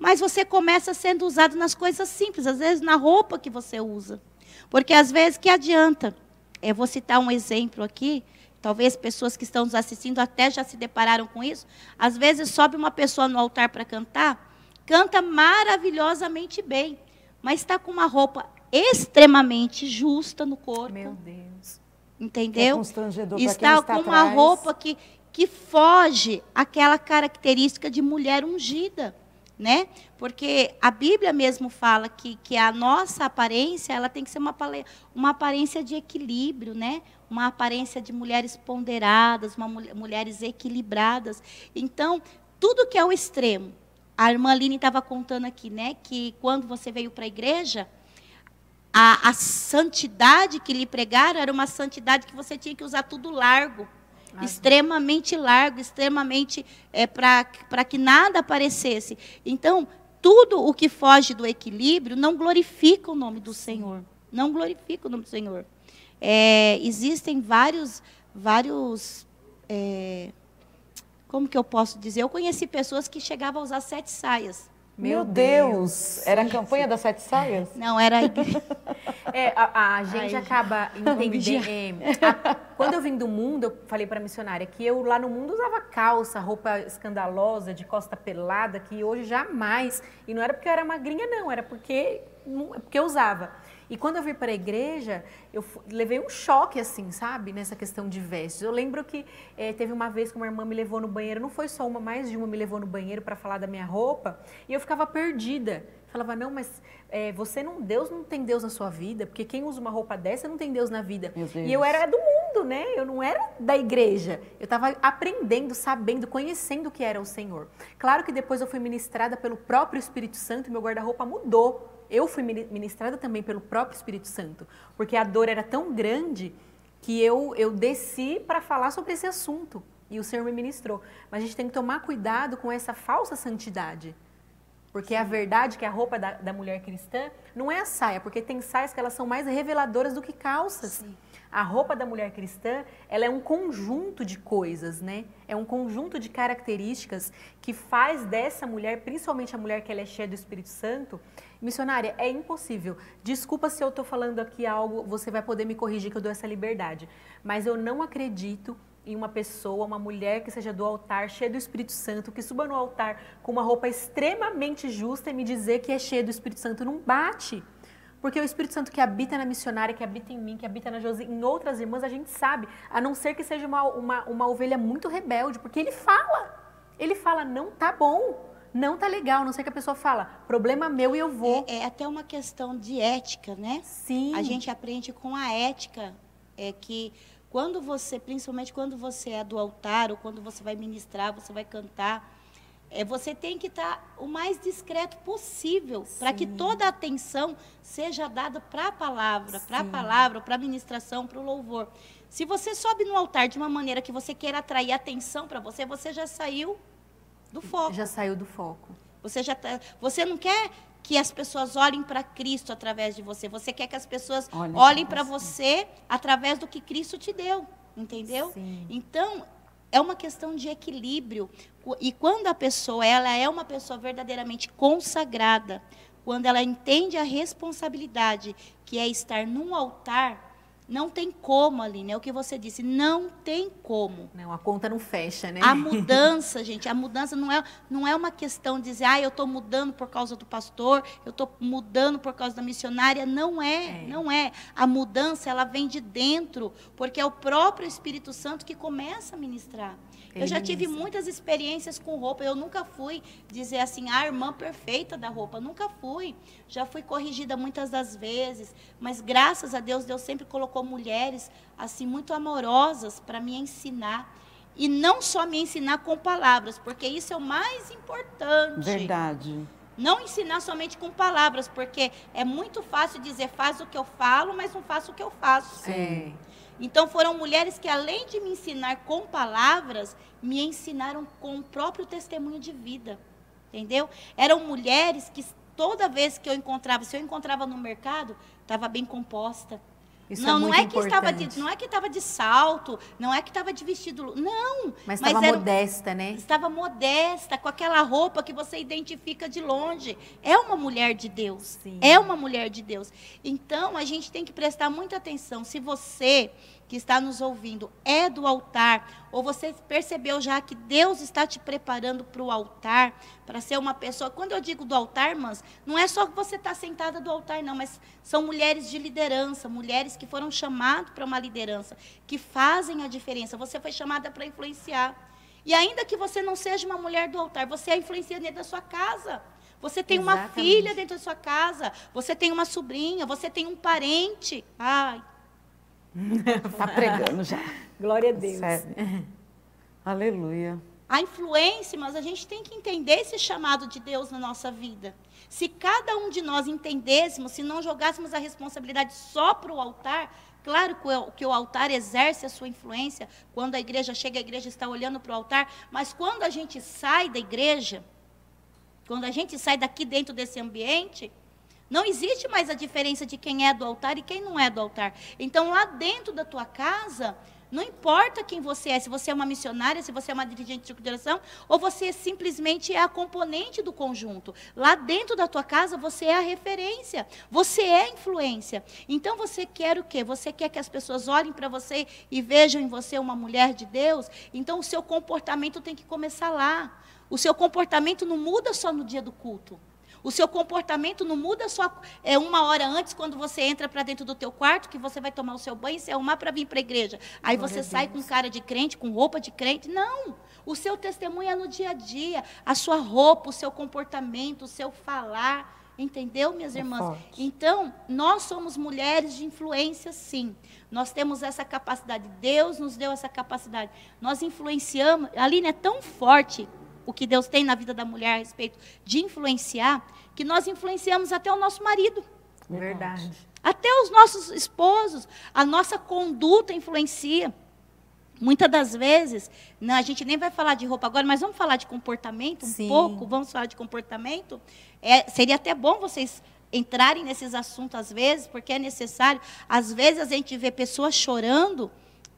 mas você começa sendo usado nas coisas simples, às vezes na roupa que você usa. Porque às vezes, que adianta? Eu vou citar um exemplo aqui, talvez pessoas que estão nos assistindo até já se depararam com isso. Às vezes sobe uma pessoa no altar para cantar, canta maravilhosamente bem, mas está com uma roupa extremamente justa no corpo. Meu Deus. Entendeu? É constrangedor para quem Está está com uma atrás. roupa que foge àquela característica de mulher ungida, né? Porque a Bíblia mesmo fala que a nossa aparência, ela tem que ser uma aparência de equilíbrio, né? Uma aparência de mulheres ponderadas, mulheres equilibradas. Então, tudo que é o extremo. A irmã Aline estava contando aqui, né? Que quando você veio para a igreja, a santidade que lhe pregaram era uma santidade que você tinha que usar tudo largo. Extremamente largo, extremamente para que nada aparecesse. Então, tudo o que foge do equilíbrio não glorifica o nome do Senhor. Não glorifica o nome do Senhor. Existem vários como que eu posso dizer? Eu conheci pessoas que chegavam a usar 7 saias. Meu Deus! Era a campanha das 7 saias? Não, era a igreja. A gente acaba entendendo. Quando eu vim do mundo, eu falei para a missionária que eu lá no mundo usava calça, roupa escandalosa, de costa pelada, que hoje jamais. E não era porque eu era magrinha, não, era porque eu usava. E quando eu vim para a igreja, eu levei um choque, assim, sabe? Nessa questão de vestes. Eu lembro que teve uma vez que uma irmã me levou no banheiro, não foi só uma, mais de uma me levou no banheiro para falar da minha roupa, e eu ficava perdida. Falava, não, mas Deus não tem Deus na sua vida, porque quem usa uma roupa dessa não tem Deus na vida. E eu era do mundo, né? Eu não era da igreja. Eu estava aprendendo, sabendo, conhecendo o que era o Senhor. Claro que depois eu fui ministrada pelo próprio Espírito Santo e meu guarda-roupa mudou. Eu fui ministrada também pelo próprio Espírito Santo, porque a dor era tão grande que eu desci para falar sobre esse assunto e o Senhor me ministrou. Mas a gente tem que tomar cuidado com essa falsa santidade, porque a verdade é que a roupa da mulher cristã não é a saia, porque tem saias que elas são mais reveladoras do que calças. Sim. A roupa da mulher cristã, ela é um conjunto de coisas, né? É um conjunto de características que faz dessa mulher, principalmente a mulher que ela é cheia do Espírito Santo. Missionária, é impossível. Desculpa se eu estou falando aqui algo, você vai poder me corrigir que eu dou essa liberdade. Mas eu não acredito em uma pessoa, uma mulher que seja do altar, cheia do Espírito Santo, que suba no altar com uma roupa extremamente justa e me dizer que é cheia do Espírito Santo. Não bate. Porque o Espírito Santo que habita na missionária, que habita em mim, que habita na Josi, em outras irmãs, a gente sabe, a não ser que seja uma ovelha muito rebelde, porque ele fala, não tá bom, não tá legal, a não ser que a pessoa fala, problema meu e eu vou. É até uma questão de ética, né? Sim. A gente aprende com a ética, que quando você, principalmente quando você é do altar, ou quando você vai ministrar, você vai cantar, você tem que estar o mais discreto possível, para que toda a atenção seja dada para a palavra, para a ministração, para o louvor. Se você sobe no altar de uma maneira que você queira atrair atenção para você, você já saiu do foco. Já saiu do foco. Você não quer que as pessoas olhem para Cristo através de você, você quer que as pessoas olhem para você através do que Cristo te deu, entendeu? Sim. Então, é uma questão de equilíbrio. E quando a pessoa ela é uma pessoa verdadeiramente consagrada, quando ela entende a responsabilidade que é estar num altar, não tem como, Aline, é o que você disse, não tem como. Não, a conta não fecha, né? A mudança, gente, a mudança não é uma questão de dizer, eu estou mudando por causa do pastor, eu estou mudando por causa da missionária, não é. A mudança, ela vem de dentro, porque é o próprio Espírito Santo que começa a ministrar. Eu já tive muitas experiências com roupa, eu nunca fui dizer assim, a irmã perfeita da roupa, nunca fui. Já fui corrigida muitas das vezes, mas graças a Deus, Deus sempre colocou mulheres assim muito amorosas para me ensinar. E não só me ensinar com palavras, porque isso é o mais importante. Verdade. Não ensinar somente com palavras, porque é muito fácil dizer, faz o que eu falo, mas não faço o que eu faço. Sim. Então, foram mulheres que, além de me ensinar com palavras, me ensinaram com o próprio testemunho de vida, entendeu? Eram mulheres que, toda vez que eu encontrava, se eu encontrava no mercado, estava bem composta, Isso não, é muito não é que importante. não é que estava de salto, não é que estava de vestido, não. Mas estava modesta, né? Estava modesta, com aquela roupa que você identifica de longe. É uma mulher de Deus. Sim. É uma mulher de Deus. Então, a gente tem que prestar muita atenção. Se você que está nos ouvindo é do altar, ou você percebeu já que Deus está te preparando para o altar, para ser uma pessoa. Quando eu digo do altar, irmãs, não é só que você está sentada do altar, não, mas são mulheres de liderança, mulheres que foram chamadas para uma liderança, que fazem a diferença. Você foi chamada para influenciar. E ainda que você não seja uma mulher do altar, você é influenciada dentro da sua casa. Você tem uma filha dentro da sua casa, você tem uma sobrinha, você tem um parente. Ai, Está pregando já. Glória a Deus. Sério. Aleluia. a influência, mas a gente tem que entender esse chamado de Deus na nossa vida. Se cada um de nós entendêssemos, se não jogássemos a responsabilidade só para o altar, claro que o altar exerce a sua influência, quando a igreja chega, a igreja está olhando para o altar, mas quando a gente sai da igreja, quando a gente sai daqui dentro desse ambiente, não existe mais a diferença de quem é do altar e quem não é do altar. Então, lá dentro da tua casa, não importa quem você é, se você é uma missionária, se você é uma dirigente de direção, ou você simplesmente é a componente do conjunto. Lá dentro da tua casa, você é a referência, você é a influência. Então, você quer o quê? Você quer que as pessoas olhem para você e vejam em você uma mulher de Deus? Então, o seu comportamento tem que começar lá. O seu comportamento não muda só no dia do culto. O seu comportamento não muda só uma hora antes, quando você entra para dentro do teu quarto, que você vai tomar o seu banho e se arrumar para vir para a igreja. Aí você sai com cara de crente, com roupa de crente. Não! O seu testemunho é no dia a dia. A sua roupa, o seu comportamento, o seu falar. Entendeu, minhas irmãs? Forte. Então, nós somos mulheres de influência, sim. Nós temos essa capacidade. Deus nos deu essa capacidade. Nós influenciamos. Aline, é tão forte o que Deus tem na vida da mulher a respeito de influenciar, que nós influenciamos até o nosso marido. Verdade. Até os nossos esposos. A nossa conduta influencia. Muitas das vezes, não, a gente nem vai falar de roupa agora, mas vamos falar de comportamento um pouco? Vamos falar de comportamento? Seria até bom vocês entrarem nesses assuntos às vezes, porque é necessário. Às vezes a gente vê pessoas chorando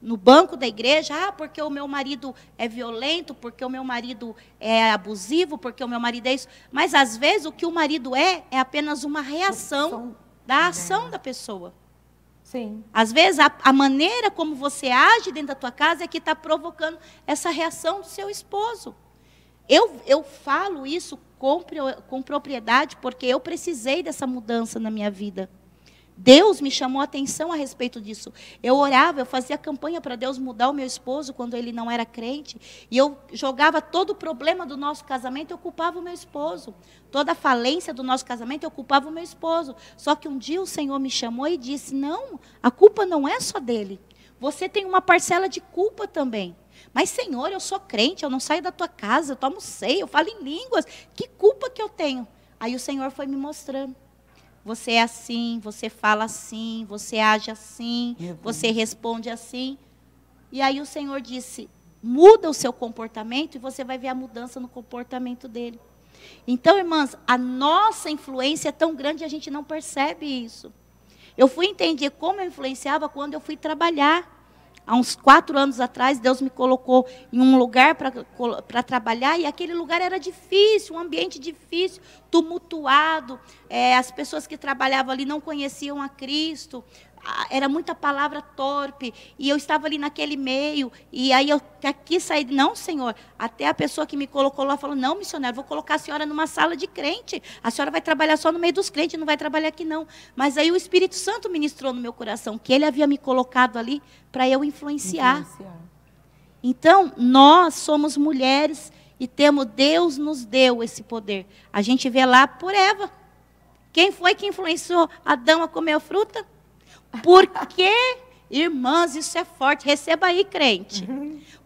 no banco da igreja, porque o meu marido é violento, porque o meu marido é abusivo, porque o meu marido é isso. Mas, às vezes, o que o marido é apenas uma reação da ação da pessoa. Sim. Às vezes, a maneira como você age dentro da tua casa é que está provocando essa reação do seu esposo. Eu falo isso com propriedade, porque eu precisei dessa mudança na minha vida. Deus me chamou a atenção a respeito disso. Eu orava, eu fazia campanha para Deus mudar o meu esposo quando ele não era crente. E eu jogava todo o problema do nosso casamento, eu culpava o meu esposo. Toda a falência do nosso casamento, eu culpava o meu esposo. Só que um dia o Senhor me chamou e disse, não, a culpa não é só dele. Você tem uma parcela de culpa também. Mas, Senhor, eu sou crente, eu não saio da tua casa, eu tomo ceia, eu falo em línguas. Que culpa que eu tenho? Aí o Senhor foi me mostrando. Você é assim, você fala assim, você age assim, você responde assim. E aí o Senhor disse, muda o seu comportamento e você vai ver a mudança no comportamento dele. Então, irmãs, a nossa influência é tão grande, a gente não percebe isso. Eu fui entender como eu influenciava quando eu fui trabalhar. Há uns 4 anos atrás, Deus me colocou em um lugar para trabalhar, e aquele lugar era difícil, um ambiente difícil, tumultuado. As pessoas que trabalhavam ali não conheciam a Cristo, era muita palavra torpe, e eu estava ali naquele meio, e aí eu aqui saí, não, Senhor, até a pessoa que me colocou lá falou, não, missionário, vou colocar a senhora numa sala de crente, a senhora vai trabalhar só no meio dos crentes, não vai trabalhar aqui não. Mas aí o Espírito Santo ministrou no meu coração, que ele havia me colocado ali para eu influenciar. Então, nós somos mulheres e Deus nos deu esse poder. A gente vê lá por Eva. Quem foi que influenciou Adão a comer a fruta? Porque, irmãs, isso é forte. Receba aí, crente.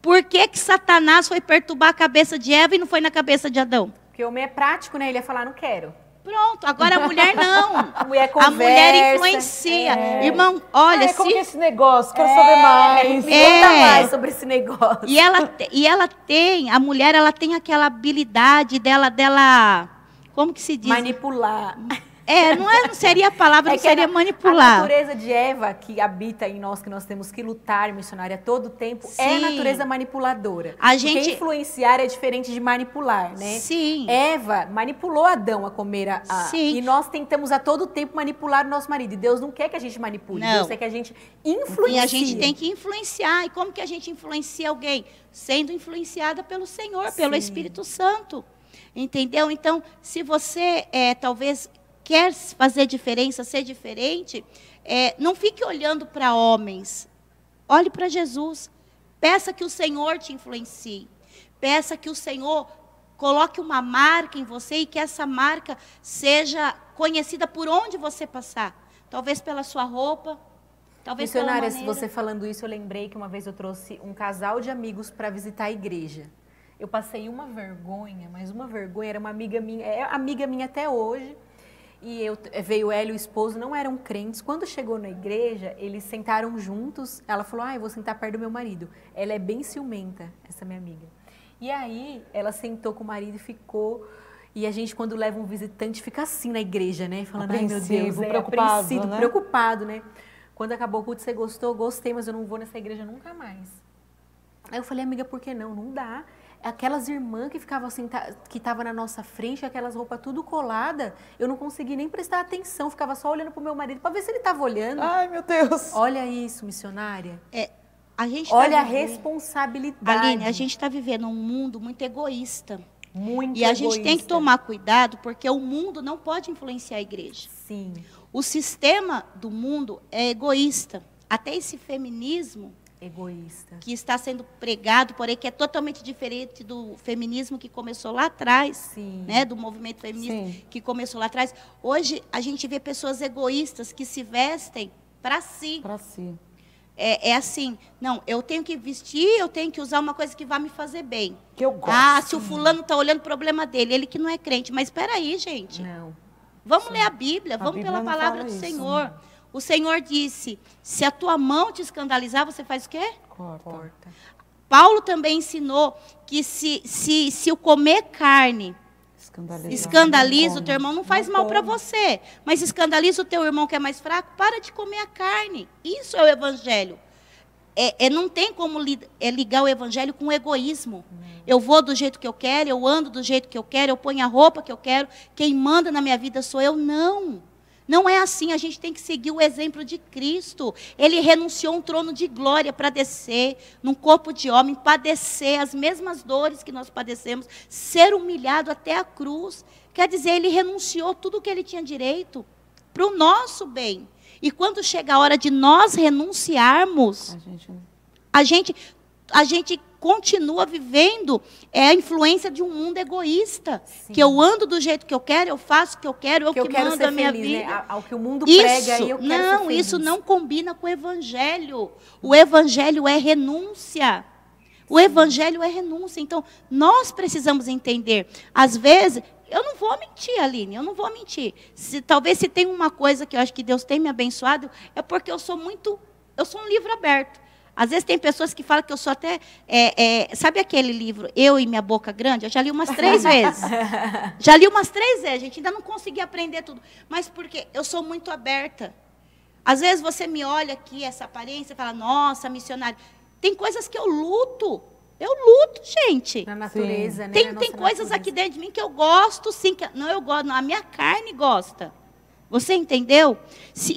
Por que Satanás foi perturbar a cabeça de Eva e não foi na cabeça de Adão? Porque o homem é prático, né? Ele ia falar, não quero. Pronto, agora a mulher não. A mulher conversa. A mulher influencia. Irmão, olha, como que é esse negócio? Quero saber mais. Me conta mais sobre esse negócio. E ela tem, a mulher, ela tem aquela habilidade dela, como que se diz? Manipular. Não seria a palavra, não seria manipular. A natureza de Eva, que habita em nós, que nós temos que lutar, missionária, todo tempo, é a natureza manipuladora. Porque influenciar é diferente de manipular, né? Sim. Eva manipulou Adão a comer Sim. E nós tentamos a todo tempo manipular o nosso marido. E Deus não quer que a gente manipule, não. Deus quer que a gente influencie. E a gente tem que influenciar. E como que a gente influencia alguém? Sendo influenciada pelo Senhor, pelo Espírito Santo. Entendeu? Então, se você talvez quer fazer diferença, ser diferente, não fique olhando para homens. Olhe para Jesus. Peça que o Senhor te influencie. Peça que o Senhor coloque uma marca em você e que essa marca seja conhecida por onde você passar. Talvez pela sua roupa, talvez pela maneira. Missionária, se você falando isso, eu lembrei que uma vez eu trouxe um casal de amigos para visitar a igreja. Eu passei uma vergonha, mas uma vergonha. Era uma amiga minha, é amiga minha até hoje. E veio ela e o esposo, não eram crentes. Quando chegou na igreja, eles sentaram juntos. Ela falou, eu vou sentar perto do meu marido. Ela é bem ciumenta, essa minha amiga. E aí, ela sentou com o marido e ficou... E a gente, quando leva um visitante, fica assim na igreja, né? Falando, ai meu Deus, preocupado, né? Quando acabou o culto, você gostou? Gostei, mas eu não vou nessa igreja nunca mais. Aí eu falei, amiga, por que não? Não dá. Aquelas irmãs que ficavam assim, que estavam na nossa frente, aquelas roupas tudo colada, eu não consegui nem prestar atenção, ficava só olhando pro meu marido para ver se ele estava olhando. Ai, meu Deus. Olha isso, missionária. Olha a responsabilidade. Aline, a gente está vivendo um mundo muito egoísta. Muito e a gente tem que tomar cuidado, porque o mundo não pode influenciar a igreja. Sim. O sistema do mundo é egoísta. Até esse feminismo egoísta que está sendo pregado, porém que é totalmente diferente do feminismo que começou lá atrás, né, do movimento feminista que começou lá atrás. Hoje a gente vê pessoas egoístas que se vestem para si. Para si. É assim, não, eu tenho que vestir, eu tenho que usar uma coisa que vai me fazer bem. Que eu gosto. Se o fulano está olhando o problema dele, ele que não é crente. Mas espera aí, gente. Não. Vamos ler a Bíblia, vamos pela palavra do Senhor. O Senhor disse, se a tua mão te escandalizar, você faz o quê? Corta. Paulo também ensinou que se o comer carne escandaliza o teu irmão, não faz mal para você, mas escandaliza o teu irmão que é mais fraco, para de comer a carne. Isso é o evangelho. Não tem como ligar o evangelho com o egoísmo. Eu vou do jeito que eu quero, eu ando do jeito que eu quero, eu ponho a roupa que eu quero, quem manda na minha vida sou eu. Não é assim, a gente tem que seguir o exemplo de Cristo. Ele renunciou a um trono de glória para descer num corpo de homem, padecer as mesmas dores que nós padecemos, ser humilhado até a cruz. Quer dizer, ele renunciou tudo o que ele tinha direito para o nosso bem. E quando chega a hora de nós renunciarmos, a gente continua vivendo a influência de um mundo egoísta. Sim. Que eu ando do jeito que eu quero, eu faço o que eu quero, eu que mando a minha vida. Né? Ao que o mundo prega, eu quero ser feliz. Isso não combina com o evangelho. O evangelho é renúncia. O evangelho é renúncia. Então, nós precisamos entender. Às vezes, eu não vou mentir, Aline, eu não vou mentir. Talvez se tem uma coisa que eu acho que Deus tem me abençoado, é porque eu sou um livro aberto. Às vezes tem pessoas que falam que eu sou até... sabe aquele livro, Eu e Minha Boca Grande? Eu já li umas 3 vezes. A gente ainda não consegui aprender tudo. Mas porque eu sou muito aberta. Às vezes você me olha aqui, essa aparência, e fala, nossa, missionária. Tem coisas que eu luto. Eu luto, gente. Na natureza, né? Tem coisas aqui dentro de mim que eu gosto, sim. Eu gosto, não, a minha carne gosta. Você entendeu?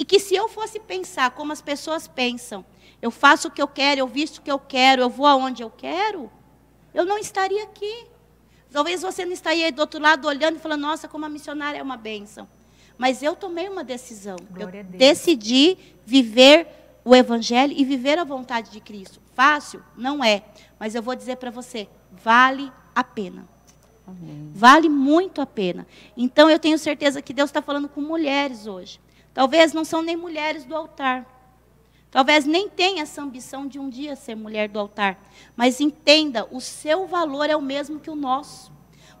Que se eu fosse pensar como as pessoas pensam, eu faço o que eu quero, eu visto o que eu quero, eu vou aonde eu quero, eu não estaria aqui. Talvez você não estaria aí do outro lado olhando e falando, nossa, como a missionária é uma bênção. Mas eu tomei uma decisão. Glória a Deus. Decidi viver o evangelho e viver a vontade de Cristo. Fácil? Não é. Mas eu vou dizer para você, vale a pena. Amém. Vale muito a pena. Então, eu tenho certeza que Deus está falando com mulheres hoje. Talvez não são nem mulheres do altar. Talvez nem tenha essa ambição de um dia ser mulher do altar. Mas entenda, o seu valor é o mesmo que o nosso.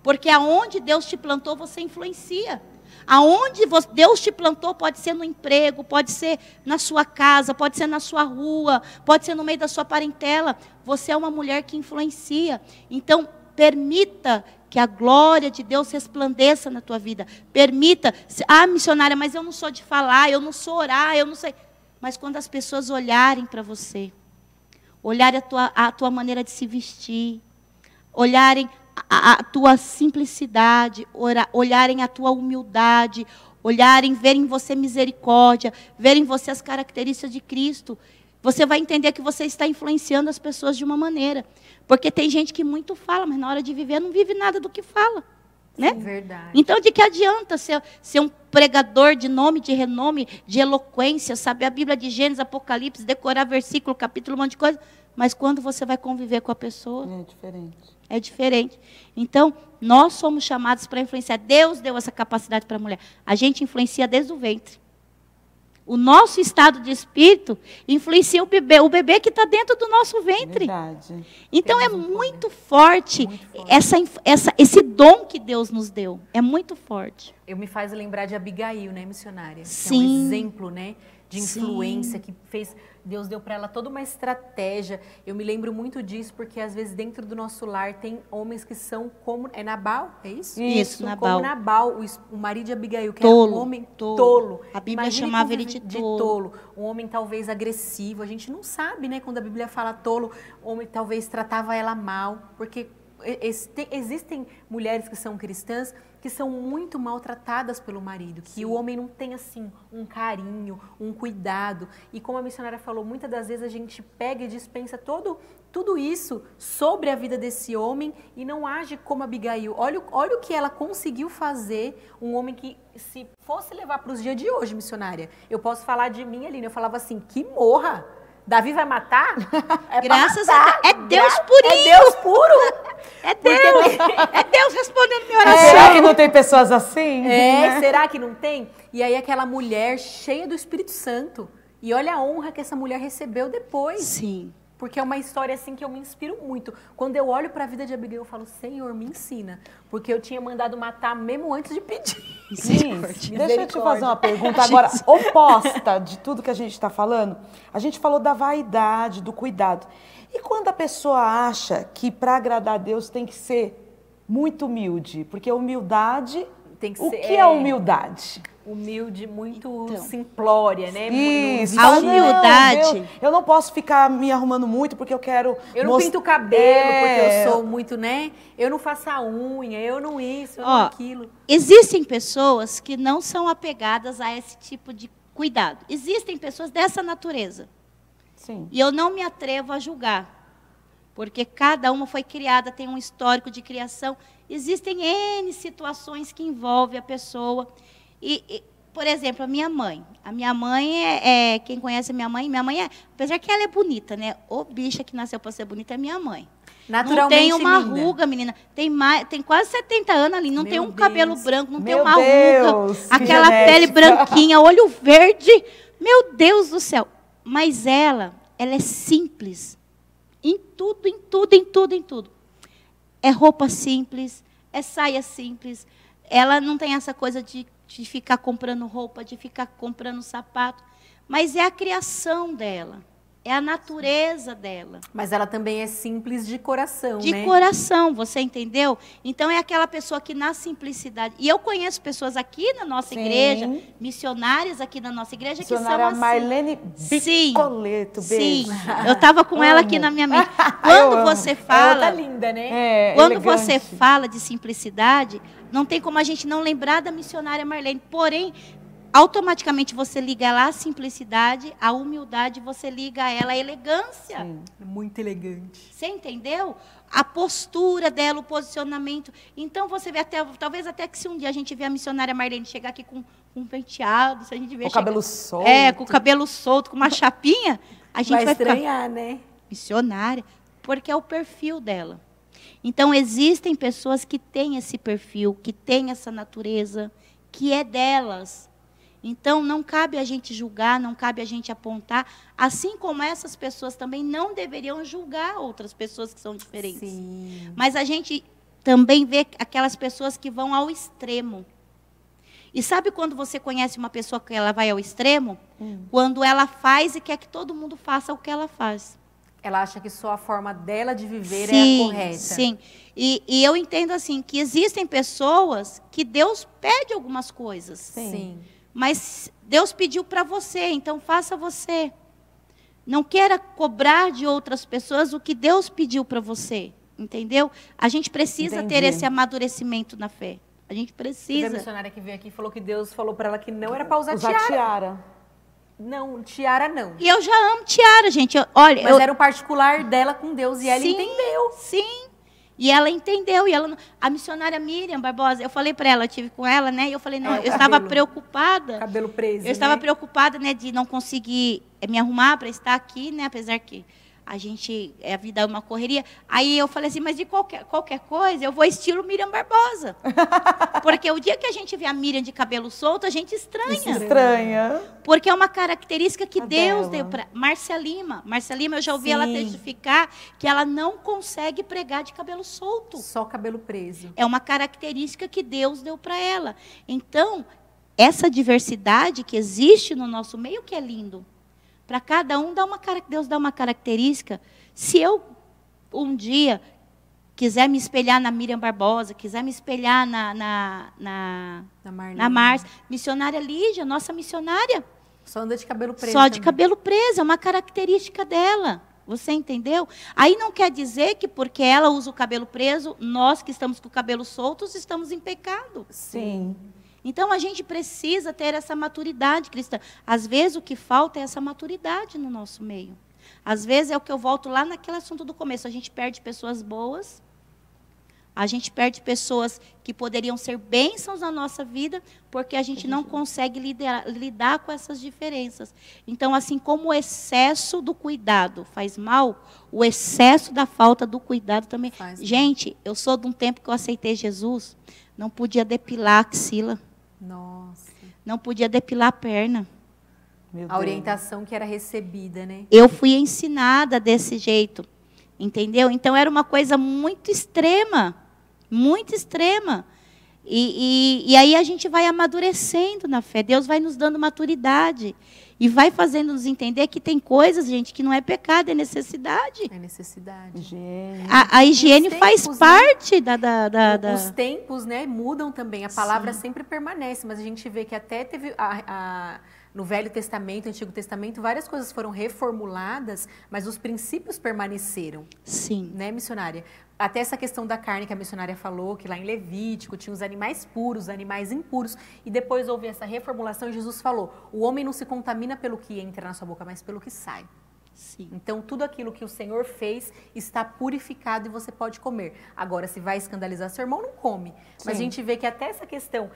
Porque aonde Deus te plantou, você influencia. Aonde Deus te plantou, pode ser no emprego, pode ser na sua casa, pode ser na sua rua, pode ser no meio da sua parentela. Você é uma mulher que influencia. Então, permita que a glória de Deus resplandeça na tua vida. Permita, missionária, mas eu não sou de falar, eu não sou orar, eu não sei. Mas quando as pessoas olharem para você, olharem a tua maneira de se vestir, olharem a tua simplicidade, olharem a tua humildade, verem em você misericórdia, verem em você as características de Cristo, você vai entender que você está influenciando as pessoas de uma maneira. Porque tem gente que muito fala, mas na hora de viver não vive nada do que fala. Né? Sim, verdade. Então, de que adianta ser um pregador de nome, de renome, de eloquência, saber a Bíblia de Gênesis, Apocalipse, decorar versículo, capítulo, um monte de coisa, mas quando você vai conviver com a pessoa... É diferente. É diferente. Então, nós somos chamados para influenciar. Deus deu essa capacidade para a mulher. A gente influencia desde o ventre. O nosso estado de espírito influencia o bebê que está dentro do nosso ventre. Verdade. Então é muito forte, esse dom que Deus nos deu. É muito forte. Eu me faz lembrar de Abigail, né, missionária? Sim. Que é um exemplo, né, de influência, Sim. que fez... Deus deu para ela toda uma estratégia. Eu me lembro muito disso, porque às vezes dentro do nosso lar tem homens que são como... É Nabal, é isso? Isso, Nabal. Como Nabal, o marido de Abigail, que Tolo, era um homem tolo. tolo. A Bíblia Imagine chamava ele de tolo. Um homem talvez agressivo. A gente não sabe, né, quando a Bíblia fala tolo, o homem talvez tratava ela mal, porque existem mulheres que são cristãs que são muito maltratadas pelo marido, que Sim. o homem não tem assim um carinho, um cuidado. E como a missionária falou, muitas das vezes a gente pega e dispensa tudo isso sobre a vida desse homem e não age como Abigail. Olha o que ela conseguiu fazer, um homem que, se fosse levar para os dias de hoje, missionária, eu posso falar de mim, Aline, eu falava assim, que morra! Davi vai matar? Graças a Deus. É Deus purinho. É Deus puro. É Deus. É Deus respondendo minha oração. Será que não tem pessoas assim? É, será que não tem? E aí aquela mulher cheia do Espírito Santo. E olha a honra que essa mulher recebeu depois. Sim. Porque é uma história assim que eu me inspiro muito. Quando eu olho para a vida de Abigail, eu falo, Senhor, me ensina. Porque eu tinha mandado matar mesmo antes de pedir. Sim, deixa eu te fazer uma pergunta agora, oposta de tudo que a gente está falando. A gente falou da vaidade, do cuidado. E quando a pessoa acha que para agradar a Deus tem que ser muito humilde? Porque humildade... Tem que o ser, que é humildade? Humilde, muito Então, simplória, né? Isso. A humildade. Deus, eu não posso ficar me arrumando muito porque eu quero... Eu não pinto o cabelo porque eu sou muito, né? Eu não faço a unha, eu não isso, eu não aquilo. Existem pessoas que não são apegadas a esse tipo de cuidado. Existem pessoas dessa natureza. Sim. E eu não me atrevo a julgar. Porque cada uma foi criada, tem um histórico de criação. Existem N situações que envolvem a pessoa. Por exemplo, a minha mãe. A minha mãe quem conhece a minha mãe apesar que ela é bonita, né? O bicha que nasceu para ser bonita é minha mãe. Naturalmente não tem uma linda. ruga, menina. Tem quase 70 anos ali, não tem um cabelo branco, não tem uma Deus, ruga. Aquela pele branquinha, olho verde. Meu Deus do céu. Mas ela é simples. Em tudo. É roupa simples, é saia simples. Ela não tem essa coisa de ficar comprando roupa, de ficar comprando sapato. Mas é a criação dela. É a natureza dela. Mas ela também é simples de coração, de né? De coração, você entendeu? Então, é aquela pessoa que na simplicidade... E eu conheço pessoas aqui na nossa igreja, missionárias aqui na nossa igreja, que são assim. Marlene Bicoleto, beijo. Sim, eu estava com ela aqui na minha mente. Quando você fala... Ela tá linda, né? Quando elegante. você fala de simplicidade, não tem como a gente não lembrar da missionária Marlene. Porém, automaticamente você liga ela à simplicidade, à humildade, você liga a ela à elegância. Sim. Muito elegante. Você entendeu? A postura dela, o posicionamento. Então, você vê talvez até que se um dia a gente vê a missionária Marlene chegar aqui com um penteado, se a gente vê com o cabelo solto. com o cabelo solto, com uma chapinha, a gente vai estranhar, né? Missionária, porque é o perfil dela. Então, existem pessoas que têm esse perfil, que têm essa natureza, que é delas. Então, não cabe a gente julgar, não cabe a gente apontar, assim como essas pessoas também não deveriam julgar outras pessoas que são diferentes. Sim. Mas a gente também vê aquelas pessoas que vão ao extremo. E sabe quando você conhece uma pessoa que ela vai ao extremo? Quando ela faz e quer que todo mundo faça o que ela faz. Ela acha que só a forma dela de viver é a correta. Sim, e eu entendo assim, que existem pessoas que Deus pede algumas coisas. Sim. Mas Deus pediu para você, então faça você. Não queira cobrar de outras pessoas o que Deus pediu para você, entendeu? A gente precisa ter esse amadurecimento na fé. A gente precisa. A missionária que veio aqui falou que Deus falou para ela que não era para usar tiara. Não, tiara não. E eu já amo tiara, gente. Olha, mas era o particular dela com Deus e ela entendeu. Sim. E ela entendeu. A missionária Miriam Barbosa, eu falei para ela, eu tive com ela, né? E eu falei, não, eu estava preocupada. Cabelo preso. Eu estava preocupada, né, de não conseguir me arrumar para estar aqui, né? Apesar que a vida é uma correria. Aí eu falei assim, mas de qualquer coisa, eu vou estilo Miriam Barbosa. Porque o dia que a gente vê a Miriam de cabelo solto, a gente estranha. Porque é uma característica que Deus deu para Márcia Lima. Márcia Lima, eu já ouvi ela testificar que ela não consegue pregar de cabelo solto. Só cabelo preso. É uma característica que Deus deu para ela. Então, essa diversidade que existe no nosso meio, que é lindo. Para cada um, Deus dá uma característica. Se eu, um dia, quiser me espelhar na Miriam Barbosa, quiser me espelhar na Márcia, missionária Lígia, nossa missionária. Só anda de cabelo preso. Só de cabelo preso, é uma característica dela. Você entendeu? Aí não quer dizer que porque ela usa o cabelo preso, nós que estamos com o cabelo soltos, estamos em pecado. Sim. Então, a gente precisa ter essa maturidade cristã. Às vezes, o que falta é essa maturidade no nosso meio. Às vezes, é o que eu volto lá naquele assunto do começo. A gente perde pessoas boas, a gente perde pessoas que poderiam ser bênçãos na nossa vida, porque a gente não consegue lidar com essas diferenças. Então, assim como o excesso do cuidado faz mal, o excesso da falta do cuidado também. Gente, eu sou de um tempo que eu aceitei Jesus, não podia depilar a axila. Nossa. Não podia depilar a perna. A orientação que era recebida, né? Eu fui ensinada desse jeito, entendeu? Então, era uma coisa muito extrema, muito extrema. E aí a gente vai amadurecendo na fé. Deus vai nos dando maturidade. E vai fazendo nos entender que tem coisas, gente, que não é pecado, é necessidade. É necessidade. Higiene. A higiene faz parte da... Os tempos, né, mudam também. A palavra sempre permanece, mas a gente vê que até teve... No Velho Testamento, Antigo Testamento, várias coisas foram reformuladas, mas os princípios permaneceram. Sim. Né, missionária? Até essa questão da carne que a missionária falou, que lá em Levítico tinha os animais puros, os animais impuros, e depois houve essa reformulação e Jesus falou, o homem não se contamina pelo que entra na sua boca, mas pelo que sai. Sim. Então, tudo aquilo que o Senhor fez está purificado e você pode comer. Agora, se vai escandalizar seu irmão, não come. Sim. Mas a gente vê que até essa questão,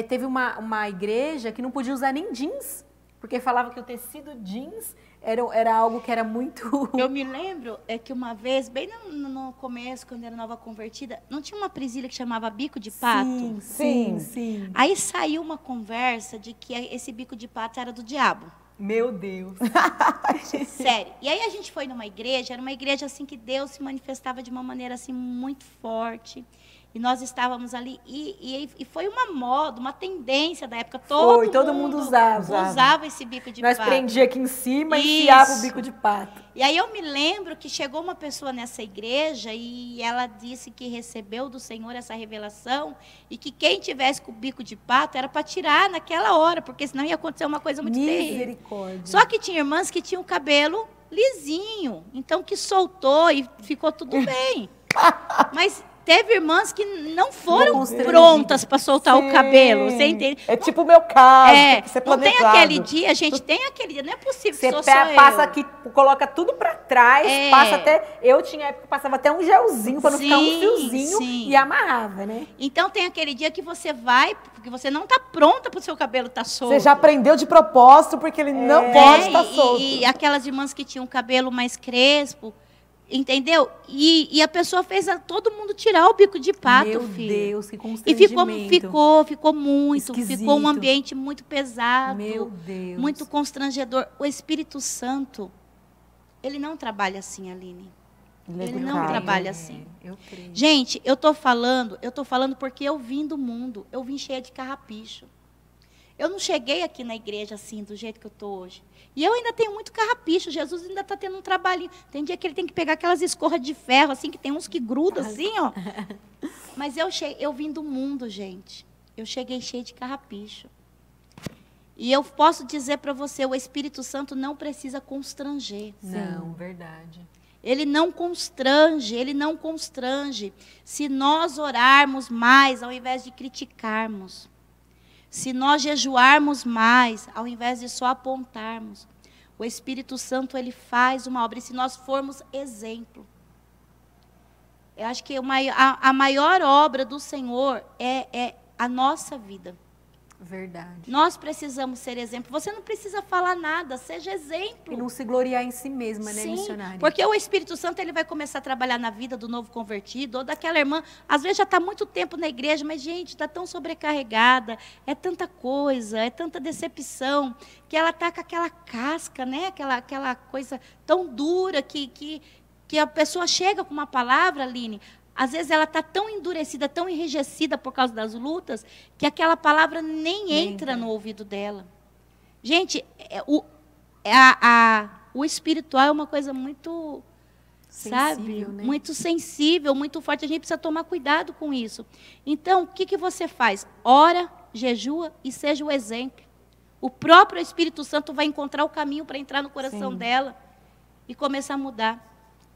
teve uma igreja que não podia usar nem jeans, porque falava que o tecido jeans era algo que era muito... Eu me lembro que uma vez, bem no começo, quando era nova convertida, não tinha uma presilha que chamava bico de pato? Sim. Aí saiu uma conversa de que esse bico de pato era do diabo. Meu Deus. Sério. E aí a gente foi numa igreja, era uma igreja assim que Deus se manifestava de uma maneira assim muito forte. E nós estávamos ali, e foi uma moda, uma tendência da época. Todo mundo usava esse bico de pato. Nós prendia aqui em cima e enfiava o bico de pato. E aí eu me lembro que chegou uma pessoa nessa igreja e ela disse que recebeu do Senhor essa revelação e que quem tivesse com o bico de pato era para tirar naquela hora, porque senão ia acontecer uma coisa muito terrível. Misericórdia. Só que tinha irmãs que tinham o cabelo lisinho, então que soltou e ficou tudo bem. Mas teve irmãs que não foram prontas para soltar o cabelo, você entende? É tipo o meu caso, tem que ser planejado. Não tem aquele dia, gente, tem aquele dia, não é possível você que passa aqui, coloca tudo para trás, passa até, eu tinha época que passava até um gelzinho para não ficar um fiozinho e amarrava, né? Então tem aquele dia que você vai, porque você não está pronta para o seu cabelo estar solto. Você já aprendeu de propósito, porque ele não pode estar solto. E aquelas irmãs que tinham cabelo mais crespo, entendeu? E a pessoa fez todo mundo tirar o bico de pato, Meu filho. Deus, que constrangimento. E ficou muito, esquisito. Ficou um ambiente muito pesado. Meu Deus. Muito constrangedor. O Espírito Santo, ele não trabalha assim, Aline. Ele não trabalha assim. Eu creio. Gente, eu tô falando porque eu vim do mundo, eu vim cheia de carrapicho. Eu não cheguei aqui na igreja assim, do jeito que eu estou hoje. E eu ainda tenho muito carrapicho. Jesus ainda está tendo um trabalhinho. Tem dia que ele tem que pegar aquelas escorras de ferro, assim, que tem uns que grudam assim, ó. Mas eu vim do mundo, gente. Eu cheguei cheio de carrapicho. E eu posso dizer para você, o Espírito Santo não precisa constranger. Não, verdade. Ele não constrange, ele não constrange. Se nós orarmos mais, ao invés de criticarmos. Se nós jejuarmos mais, ao invés de só apontarmos. O Espírito Santo, ele faz uma obra. E se nós formos exemplo. Eu acho que a maior obra do Senhor é a nossa vida. Verdade. Nós precisamos ser exemplo. Você não precisa falar nada, seja exemplo. E não se gloriar em si mesma, né, Sim, missionária? porque o Espírito Santo ele vai começar a trabalhar na vida do novo convertido, ou daquela irmã, às vezes já está muito tempo na igreja, mas, gente, está tão sobrecarregada, é tanta coisa, é tanta decepção, que ela está com aquela casca, né? Aquela coisa tão dura que a pessoa chega com uma palavra, Aline, às vezes ela está tão endurecida, tão enrijecida por causa das lutas, que aquela palavra nem entra no ouvido dela. Gente, o espiritual é uma coisa muito, sensível, sabe? né? Muito sensível, muito forte. A gente precisa tomar cuidado com isso. Então, o que você faz? Ora, jejua e seja o exemplo. O próprio Espírito Santo vai encontrar o caminho para entrar no coração dela e começar a mudar.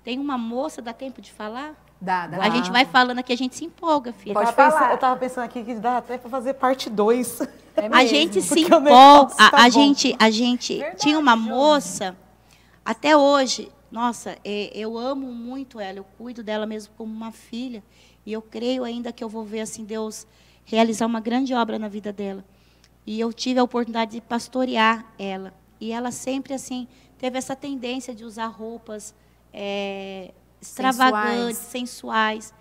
Tem uma moça, dá tempo de falar? Dá. A gente vai falando aqui, a gente se empolga, filha. Pode falar. Eu estava pensando aqui que dá até para fazer parte 2. A gente se Porque o empolga. negócio tá A bom. gente tinha uma moça, até hoje, nossa, eu amo muito ela, eu cuido dela mesmo como uma filha. E eu creio ainda que eu vou ver assim Deus realizar uma grande obra na vida dela. E eu tive a oportunidade de pastorear ela. E ela sempre assim teve essa tendência de usar roupas extravagantes, sensuais.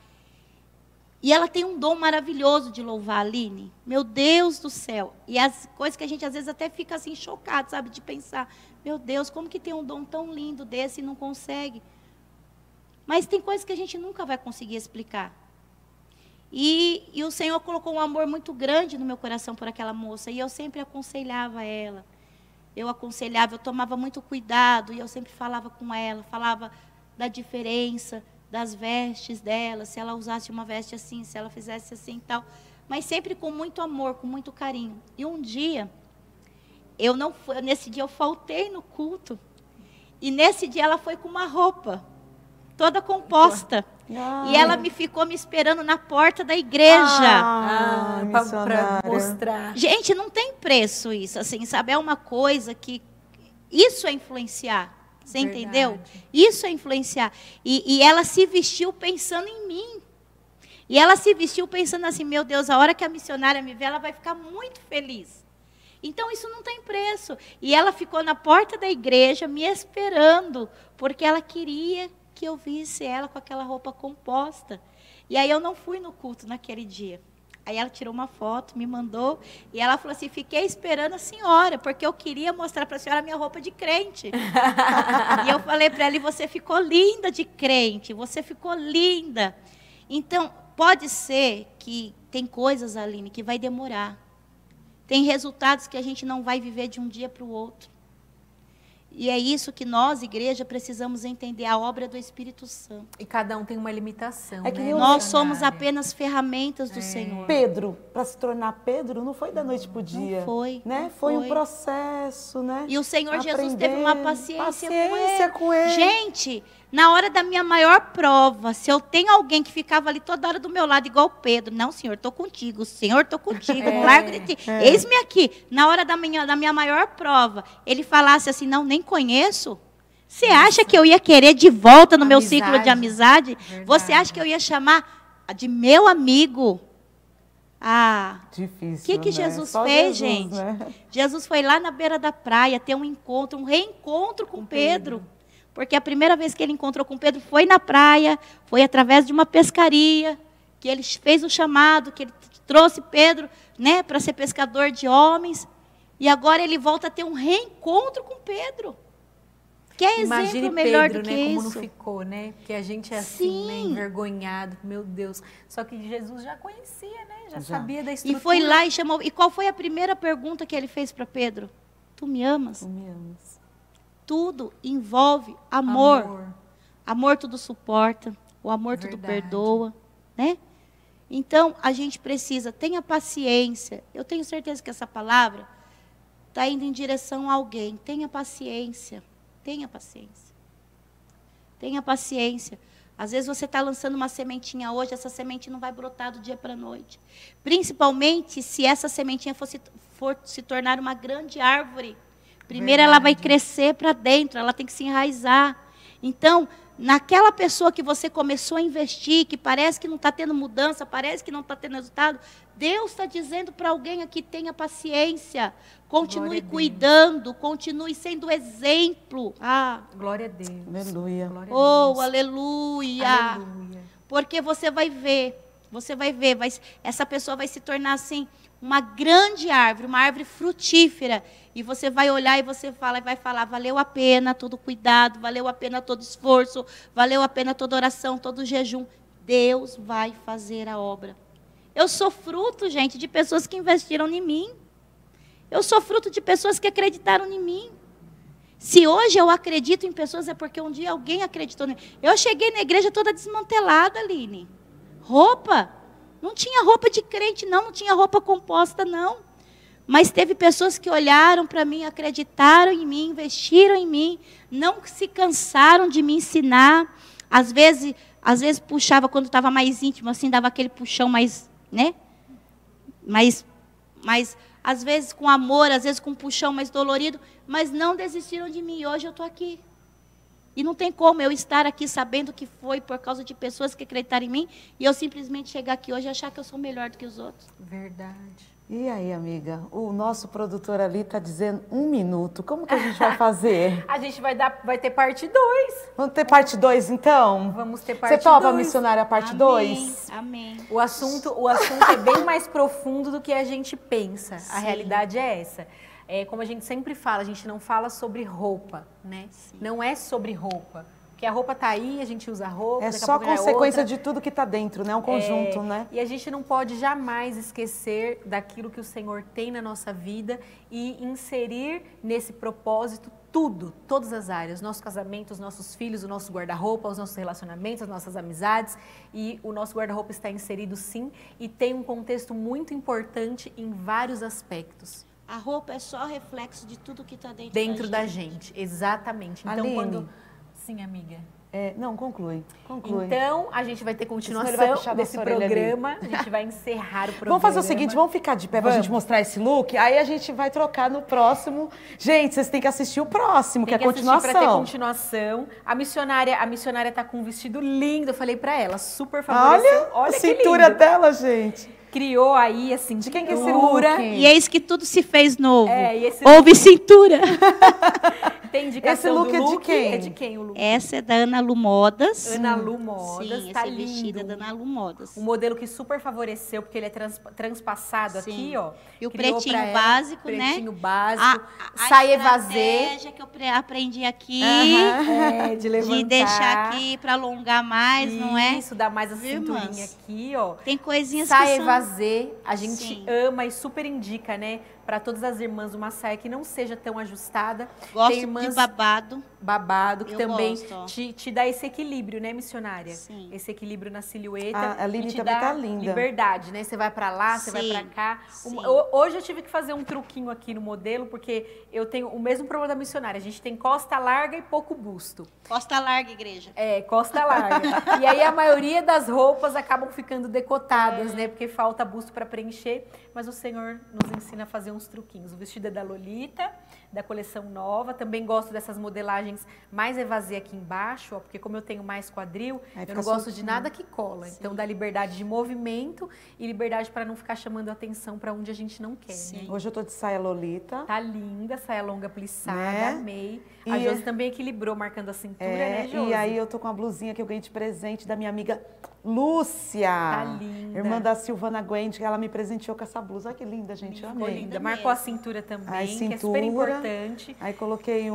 E ela tem um dom maravilhoso de louvar, Aline. Meu Deus do céu. E as coisas que a gente às vezes até fica assim chocado, sabe, de pensar, meu Deus, como que tem um dom tão lindo desse e não consegue? Mas tem coisas que a gente nunca vai conseguir explicar. E o Senhor colocou um amor muito grande no meu coração por aquela moça. E eu sempre aconselhava ela. Eu tomava muito cuidado. E eu sempre falava com ela, falava da diferença das vestes dela, se ela usasse uma veste assim, se ela fizesse assim e tal. Mas sempre com muito amor, com muito carinho. E um dia, nesse dia eu faltei no culto. E nesse dia ela foi com uma roupa toda composta. E ela ficou me esperando na porta da igreja. Para mostrar. Gente, não tem preço isso, assim, sabe? É uma coisa que... Isso é influenciar. Você entendeu? Isso é influenciar. E ela se vestiu pensando em mim. E ela se vestiu pensando assim, meu Deus, a hora que a missionária me ver, ela vai ficar muito feliz. Então, isso não tem preço. E ela ficou na porta da igreja me esperando, porque ela queria que eu visse ela com aquela roupa composta. E aí eu não fui no culto naquele dia. Aí ela tirou uma foto, me mandou, e ela falou assim, fiquei esperando a senhora, porque eu queria mostrar para a senhora a minha roupa de crente. E eu falei para ela, e você ficou linda de crente, você ficou linda. Então, pode ser que tem coisas, Aline, que vai demorar. Tem resultados que a gente não vai viver de um dia para o outro. E é isso que nós, igreja, precisamos entender, a obra do Espírito Santo. E cada um tem uma limitação, que né? Nós somos apenas ferramentas do Senhor. Pedro, para se tornar Pedro, não foi da noite para o dia. Não foi. Né? Foi um processo, né? E o Senhor Jesus teve uma paciência com ele. Gente, na hora da minha maior prova, se eu tenho alguém que ficava ali toda hora do meu lado, igual Pedro, não, Senhor, estou contigo, Senhor, estou contigo, não largo de ti. Eis-me aqui. Na hora da minha maior prova, ele falasse assim, não, nem conheço. Você acha que eu ia querer de volta no meu ciclo de amizade? Verdade. Você acha que eu ia chamar de meu amigo? Difícil, O que né? Jesus Só fez, Jesus, gente? né? Jesus foi lá na beira da praia ter um encontro, um reencontro com Pedro. Porque a primeira vez que ele encontrou com Pedro foi na praia, foi através de uma pescaria, que ele fez o chamado, que ele trouxe Pedro, né, para ser pescador de homens. E agora ele volta a ter um reencontro com Pedro. Que é Imagine exemplo melhor Pedro, do que né, como isso. não ficou, né? Porque a gente é assim, né, Sim. envergonhado, meu Deus. Só que Jesus já conhecia, né? Já sabia da estrutura. E foi lá e chamou. E qual foi a primeira pergunta que ele fez para Pedro? Tu me amas? Tu me amas. Tudo envolve amor. Amor tudo suporta, o amor tudo perdoa, né? Então, a gente precisa, tenha paciência. Eu tenho certeza que essa palavra está indo em direção a alguém. Tenha paciência, tenha paciência. Tenha paciência. Às vezes você está lançando uma sementinha hoje, essa semente não vai brotar do dia para a noite. Principalmente se essa sementinha for se tornar uma grande árvore. Primeiro ela vai crescer para dentro, ela tem que se enraizar. Então, naquela pessoa que você começou a investir, que parece que não está tendo mudança, parece que não está tendo resultado, Deus está dizendo para alguém aqui, tenha paciência, continue cuidando, continue sendo exemplo. Glória a Deus. Aleluia. Glória a Oh, Deus. aleluia. Aleluia. Porque você vai ver, essa pessoa vai se tornar assim, uma grande árvore, uma árvore frutífera. E você vai olhar e vai falar, valeu a pena todo cuidado, valeu a pena todo esforço, valeu a pena toda oração, todo jejum. Deus vai fazer a obra. Eu sou fruto, gente, de pessoas que investiram em mim. Eu sou fruto de pessoas que acreditaram em mim. Se hoje eu acredito em pessoas, é porque um dia alguém acreditou em mim. Eu cheguei na igreja toda desmantelada, Aline. Roupa. Não tinha roupa de crente, não tinha roupa composta, não. Mas teve pessoas que olharam para mim, acreditaram em mim, investiram em mim, não se cansaram de me ensinar. Às vezes puxava quando estava mais íntimo, assim, dava aquele puxão mais, né? Mas às vezes com amor, às vezes com um puxão mais dolorido, mas não desistiram de mim. E hoje eu estou aqui. E não tem como eu estar aqui sabendo que foi por causa de pessoas que acreditaram em mim e eu simplesmente chegar aqui hoje e achar que eu sou melhor do que os outros. Verdade. E aí, amiga, o nosso produtor ali está dizendo 1 minuto. Como que a gente vai fazer? A gente vai ter parte 2. Vamos ter parte 2, então? Vamos ter parte 2. Você topa, missionária, parte 2? Amém. O assunto é bem mais profundo do que a gente pensa. A realidade é essa. Como a gente sempre fala, a gente não fala sobre roupa, né? Sim. Não é sobre roupa. Porque a roupa tá aí, a gente usa a roupa. É só consequência de tudo que está dentro, né? Um conjunto, né? E a gente não pode jamais esquecer daquilo que o Senhor tem na nossa vida e inserir nesse propósito tudo, todas as áreas. Nosso casamento, os nossos filhos, o nosso guarda-roupa, os nossos relacionamentos, as nossas amizades. E o nosso guarda-roupa está inserido sim e tem um contexto muito importante em vários aspectos. A roupa é só reflexo de tudo que está dentro da gente. Exatamente. Então, Aline, Sim, amiga. Não, conclui. Então, a gente vai ter continuação desse programa. A gente vai encerrar o programa. Vamos fazer o seguinte, vamos ficar de pé pra gente mostrar esse look? Aí a gente vai trocar no próximo. Gente, vocês têm que assistir o próximo, que é a continuação. Pra ter continuação. A missionária tá com um vestido lindo. Eu falei pra ela, super favoreceu. Olha a cintura dela, gente. Criou aí, assim, de quem que é esse look? E eis que tudo se fez novo. E esse Houve cintura. Tem indicação esse look do é de quem? É de quem o look? Essa é da Ana Lu Modas. Ana Lu Modas, Sim, tá essa lindo. vestida é da Ana Lu Modas. Um modelo que super favoreceu, porque ele é transpassado aqui, ó. E o pretinho básico, né? Pretinho básico. Saia evasê. Que eu aprendi aqui. De levantar. De deixar aqui para alongar mais, não é? Isso, dá mais a cinturinha aqui, ó. Tem coisinhas saia que são... evasê, a gente ama e super indica, né? Para todas as irmãs, uma saia que não seja tão ajustada. Gosto Tem irmãs de babado. Babado, que também gosto, te dá esse equilíbrio, né, missionária? Sim. Esse equilíbrio na silhueta. A Aline e te também dá tá linda. liberdade, né? Você vai para lá, você vai para cá. Hoje eu tive que fazer um truquinho aqui no modelo, porque eu tenho o mesmo problema da missionária. A gente tem costa larga e pouco busto. Costa larga, igreja. Costa larga. E aí a maioria das roupas acabam ficando decotadas, né? Porque falta busto para preencher. Mas o Senhor nos ensina a fazer uns truquinhos. O vestido é da Lolita, da coleção nova. Também gosto dessas modelagens mais evasê aqui embaixo, ó, porque como eu tenho mais quadril, eu não gosto de nada que cola. Sim. Então dá liberdade de movimento e liberdade para não ficar chamando atenção para onde a gente não quer. Né? Hoje eu tô de saia Lolita. Tá linda, saia longa plissada, amei. A Josi também equilibrou, marcando a cintura, né, Josi? E aí eu tô com uma blusinha que eu ganhei de presente da minha amiga Lúcia. Tá linda. Irmã da Silvana Gwend, que ela me presenteou com essa blusa. Olha que linda, gente. Eu amei. Linda. Marcou a cintura também, que é super importante. Aí coloquei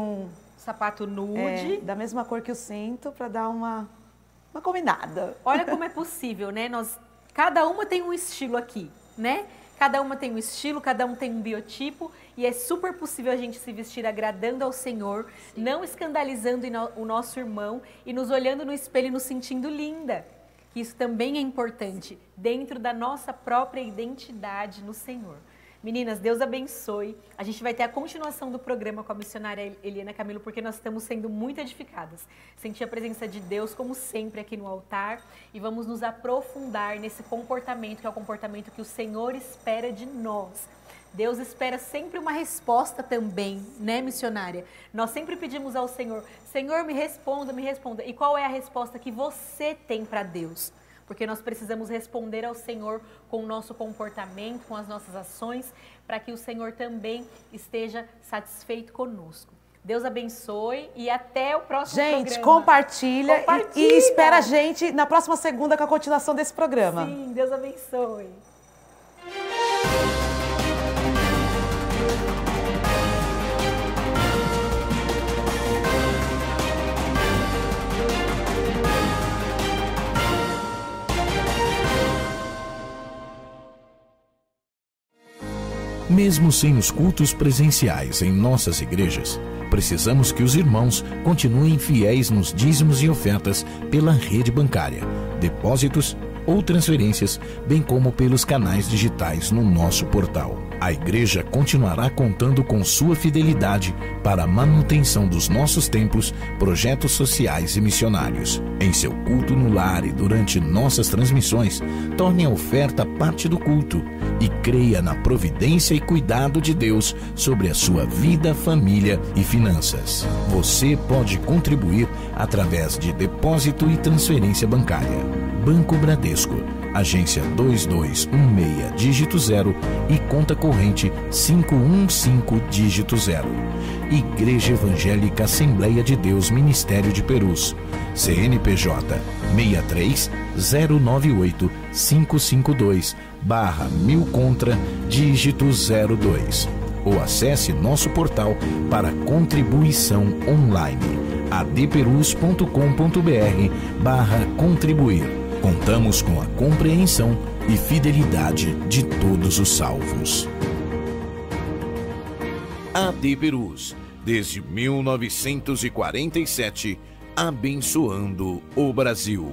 sapato nude. Da mesma cor que o cinto, para dar uma combinada. Olha como é possível, né? Cada uma tem um estilo aqui, né? Cada uma tem um estilo, cada um tem um biotipo e é super possível a gente se vestir agradando ao Senhor, não escandalizando o nosso irmão e nos olhando no espelho e nos sentindo linda. Isso também é importante dentro da nossa própria identidade no Senhor. Meninas, Deus abençoe. A gente vai ter a continuação do programa com a missionária Eliana Camilo, porque nós estamos sendo muito edificadas. Senti a presença de Deus, como sempre, aqui no altar. E vamos nos aprofundar nesse comportamento, que é o comportamento que o Senhor espera de nós. Deus espera sempre uma resposta também, né, missionária? Nós sempre pedimos ao Senhor, Senhor, me responda, me responda. E qual é a resposta que você tem para Deus? Porque nós precisamos responder ao Senhor com o nosso comportamento, com as nossas ações, para que o Senhor também esteja satisfeito conosco. Deus abençoe e até o próximo programa. Gente, compartilha. E espera a gente na próxima segunda com a continuação desse programa. Sim, Deus abençoe. Mesmo sem os cultos presenciais em nossas igrejas, precisamos que os irmãos continuem fiéis nos dízimos e ofertas pela rede bancária, depósitos ou transferências, bem como pelos canais digitais no nosso portal. A igreja continuará contando com sua fidelidade para a manutenção dos nossos templos, projetos sociais e missionários. Em seu culto no lar e durante nossas transmissões, torne a oferta parte do culto e creia na providência e cuidado de Deus sobre a sua vida, família e finanças. Você pode contribuir através de depósito e transferência bancária. Banco Bradesco, agência 2216, dígito 0 e conta corrente 515, dígito 0. Igreja Evangélica Assembleia de Deus Ministério de Perus, CNPJ 63-098-552/1000 contra, dígito 02. Ou acesse nosso portal para contribuição online, adperus.com.br/contribuir. Contamos com a compreensão e fidelidade de todos os salvos. AD Perus, desde 1947, abençoando o Brasil.